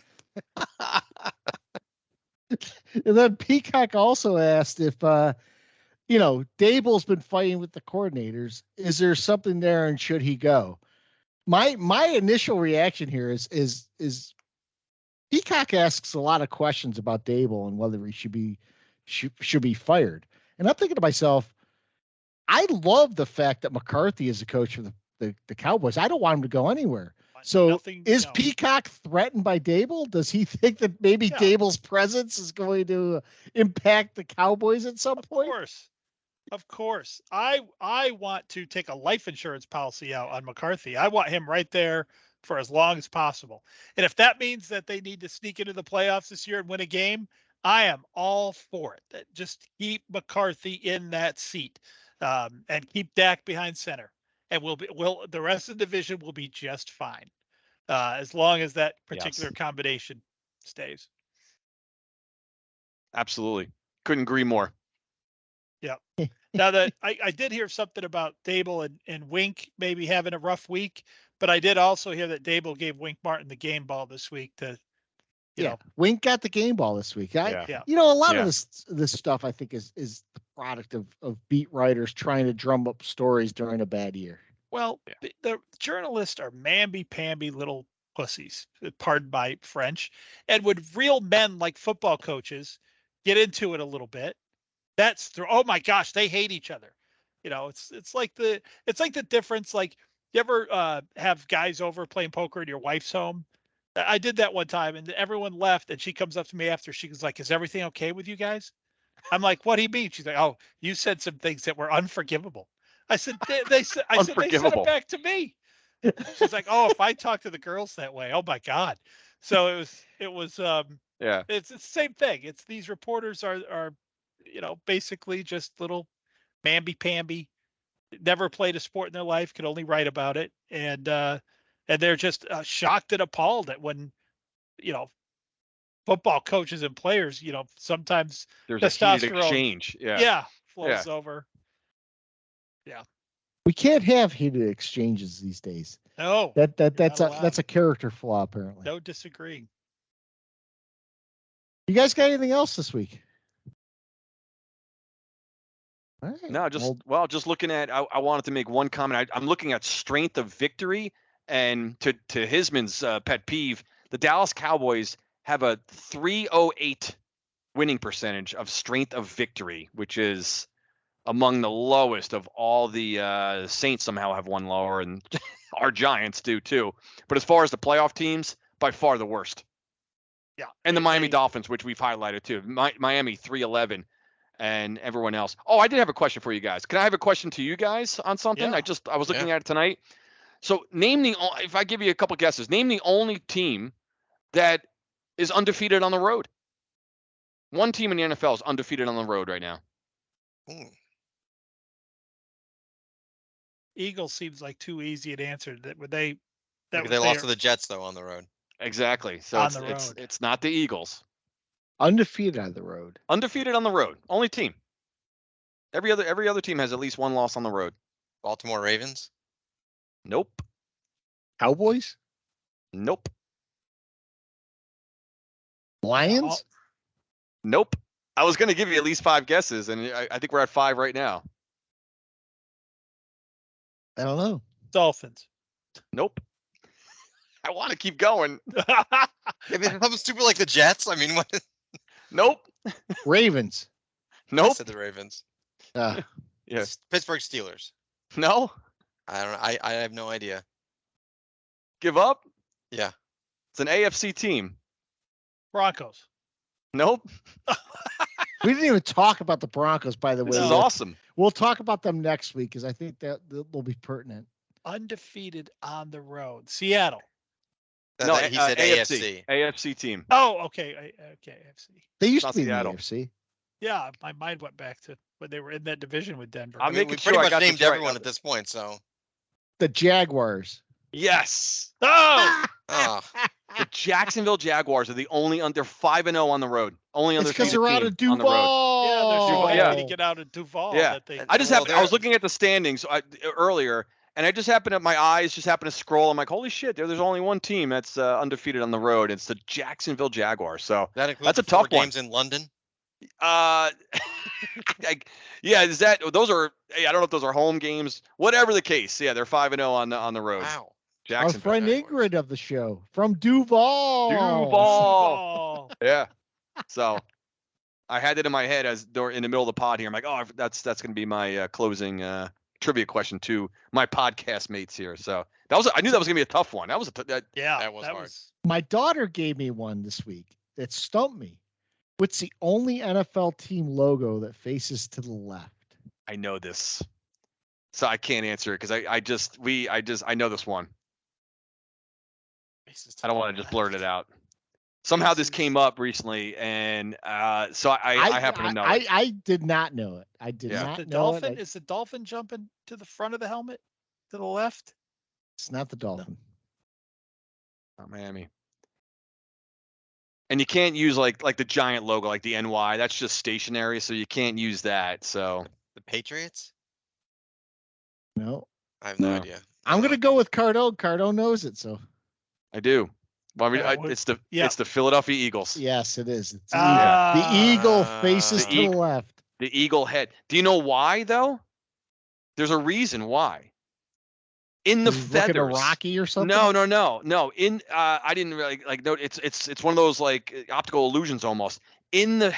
Speaker 3: And then Peacock also asked if Dable's been fighting with the coordinators. Is there something there, and should he go? My initial reaction here is Peacock asks a lot of questions about Dable and whether he should be fired. And I'm thinking to myself, I love the fact that McCarthy is the coach of the Cowboys. I don't want him to go anywhere. So is Peacock threatened by Dable? Does he think that maybe Dable's presence is going to impact the Cowboys at some point?
Speaker 6: Of course. I want to take a life insurance policy out on McCarthy. I want him right there for as long as possible. And if that means that they need to sneak into the playoffs this year and win a game, I am all for it. Just keep McCarthy in that seat, and keep Dak behind center. And the rest of the division will be just fine, as long as that particular combination stays.
Speaker 4: Absolutely. Couldn't agree more.
Speaker 6: Yeah. Now that I did hear something about Dable and Wink maybe having a rough week, but I did also hear that Dable gave Wink Martin the game ball this week to, you know.
Speaker 3: Wink got the game ball this week. A lot of this stuff I think is the product of beat writers trying to drum up stories during a bad year.
Speaker 6: Well, the journalists are mamby-pamby little pussies, pardon my French. And would real men like football coaches get into it a little bit, oh my gosh, they hate each other. You know, it's like the difference. Like, you ever have guys over playing poker in your wife's home? I did that one time, and everyone left, and she comes up to me after. She was like, "Is everything okay with you guys?" I'm like, "What do you mean?" She's like, "Oh, you said some things that were unforgivable." I said, they said it back to me. She's like, "Oh, if I talk to the girls that way, oh my God." So it was it's the same thing. It's these reporters are basically just little mamby-pamby, never played a sport in their life, could only write about it. And they're just shocked and appalled at when, football coaches and players, sometimes
Speaker 4: there's
Speaker 6: testosterone
Speaker 4: a heated exchange.
Speaker 6: Flows over. Yeah.
Speaker 3: We can't have heated exchanges these days.
Speaker 6: No.
Speaker 3: That's a character flaw, apparently.
Speaker 6: No disagreeing.
Speaker 3: You guys got anything else this week?
Speaker 4: All right. No, just looking at, I wanted to make one comment. I'm looking at strength of victory, and to Hisman's pet peeve, the Dallas Cowboys have a 308 winning percentage of strength of victory, which is among the lowest of all. The Saints somehow have one lower, and our Giants do too. But as far as the playoff teams, by far the worst.
Speaker 6: Yeah.
Speaker 4: And the Miami Dolphins, which we've highlighted too. Miami 311. And everyone else. Oh, I did have a question for you guys. Can I have a question to you guys on something?
Speaker 6: Yeah.
Speaker 4: I was looking at it tonight. So if I give you a couple guesses, name the only team that is undefeated on the road. One team in the NFL is undefeated on the road right now.
Speaker 6: Eagles seems like too easy an answer.
Speaker 5: They lost to the Jets though on the road.
Speaker 4: Exactly. So it's not the Eagles.
Speaker 3: Undefeated on the road.
Speaker 4: Undefeated on the road. Only team. Every other team has at least one loss on the road.
Speaker 5: Baltimore Ravens?
Speaker 4: Nope.
Speaker 3: Cowboys?
Speaker 4: Nope.
Speaker 3: Lions?
Speaker 4: Nope. I was going to give you at least 5 guesses, and I think we're at 5 right now.
Speaker 3: I don't know.
Speaker 6: Dolphins?
Speaker 4: Nope. I want to keep going.
Speaker 5: Maybe something stupid like the Jets? I mean, what?
Speaker 4: Nope.
Speaker 3: Ravens?
Speaker 4: Nope.
Speaker 5: I said the Ravens.
Speaker 4: Yes.
Speaker 5: Pittsburgh Steelers?
Speaker 4: No.
Speaker 5: I don't know. I have no idea.
Speaker 4: Give up?
Speaker 5: Yeah.
Speaker 4: It's an AFC team.
Speaker 6: Broncos?
Speaker 4: Nope.
Speaker 3: We didn't even talk about the Broncos, by the way.
Speaker 4: This is awesome.
Speaker 3: We'll talk about them next week because I think that will be pertinent.
Speaker 6: Undefeated on the road. Seattle?
Speaker 5: No, he said AFC.
Speaker 4: AFC team.
Speaker 6: Oh, okay. Okay, AFC.
Speaker 3: They used to be
Speaker 4: Seattle.
Speaker 3: in the AFC.
Speaker 6: Yeah, my mind went back to when they were in that division with Denver.
Speaker 5: I mean, we pretty much named everyone at this point, so.
Speaker 3: The Jaguars.
Speaker 4: Yes.
Speaker 6: Oh!
Speaker 4: The Jacksonville Jaguars are the only they're 5-0 on the road. Only
Speaker 3: It's because they're out of
Speaker 4: Duval.
Speaker 6: Yeah, they're so to get out of Duval.
Speaker 4: Yeah. I was looking at the standings earlier, and my eyes just happened to scroll. I'm like, holy shit! There's only one team that's undefeated on the road. It's the Jacksonville Jaguars. So
Speaker 5: that includes
Speaker 4: that's a tough
Speaker 5: 4
Speaker 4: one.
Speaker 5: games in London.
Speaker 4: Yeah. Is that those are? I don't know if those are home games. Whatever the case, yeah, they're 5-0 on the road.
Speaker 5: Wow.
Speaker 4: Jackson.
Speaker 3: friend Ingrid of the show from Duval.
Speaker 4: Duval. Yeah. So I had it in my head as in the middle of the pod here. I'm like, oh, that's going to be my closing trivia question to my podcast mates here. So I knew that was going to be a tough one. That was
Speaker 6: that
Speaker 5: was hard.
Speaker 3: My daughter gave me one this week that stumped me. What's the only NFL team logo that faces to the left?
Speaker 4: I know this, so I can't answer it because I know this one. I don't want to just blurt it out. Somehow this came up recently, and so I happen to know.
Speaker 3: I did not know it. I did not
Speaker 6: the
Speaker 3: know
Speaker 6: dolphin.
Speaker 3: it.
Speaker 6: Is the dolphin jumping to the front of the helmet to the left?
Speaker 3: It's not the dolphin.
Speaker 4: Not Miami. And you can't use like the giant logo, like the NY. That's just stationary, so you can't use that. So
Speaker 5: The Patriots?
Speaker 3: No.
Speaker 5: I have no
Speaker 4: No.
Speaker 5: idea.
Speaker 3: I'm gonna go with Cardone. Cardone knows it, so
Speaker 4: I do. Well,
Speaker 6: Yeah,
Speaker 4: it's the Philadelphia Eagles.
Speaker 3: yes, it is. It's
Speaker 6: Ah.
Speaker 3: the eagle faces
Speaker 5: The
Speaker 3: to the left.
Speaker 4: The eagle head. Do you know why though? There's a reason why. In the
Speaker 3: He's looking at
Speaker 4: feathers.
Speaker 3: Rocky or something.
Speaker 4: No. In I didn't really like no. It's one of those like optical illusions almost. In the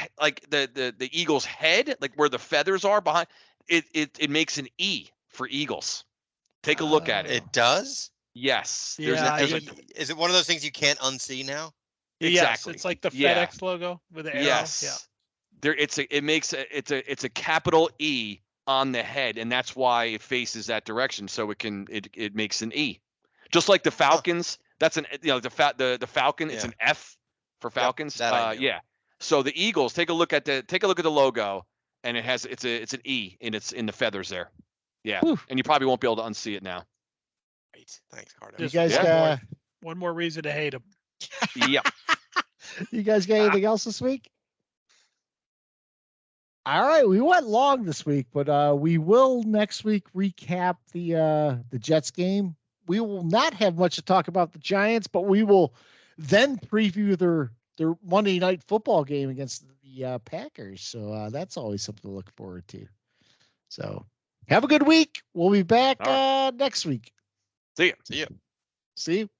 Speaker 4: the eagle's head, like where the feathers are behind, it makes an E for eagles. Take a look at it.
Speaker 5: It does?
Speaker 4: Yes.
Speaker 6: Yeah,
Speaker 5: Is it one of those things you can't unsee now?
Speaker 4: Exactly.
Speaker 6: Yes, it's like the
Speaker 4: Yeah.
Speaker 6: FedEx logo with the arrow.
Speaker 4: Yes.
Speaker 6: Yeah.
Speaker 4: There it's a capital E on the head, and that's why it faces that direction. So it makes an E. Just like the Falcons, that's the Falcon, it's
Speaker 5: Yeah.
Speaker 4: an F for Falcons.
Speaker 5: that I knew.
Speaker 4: Yeah. So the Eagles, take a look at the logo, and it's an E in the feathers there. Yeah.
Speaker 3: Whew.
Speaker 4: And you probably won't be able to unsee it now.
Speaker 5: Great. Thanks, Cardone.
Speaker 3: You
Speaker 6: Just
Speaker 3: guys,
Speaker 6: one more reason to hate him.
Speaker 4: Yep.
Speaker 3: you guys got anything else this week? All right, we went long this week, but we will next week recap the Jets game. We will not have much to talk about the Giants, but we will then preview their Monday night football game against the Packers. So that's always something to look forward to. So have a good week. We'll be back
Speaker 4: All right.
Speaker 3: next week.
Speaker 4: See ya.
Speaker 5: See ya.
Speaker 3: See you.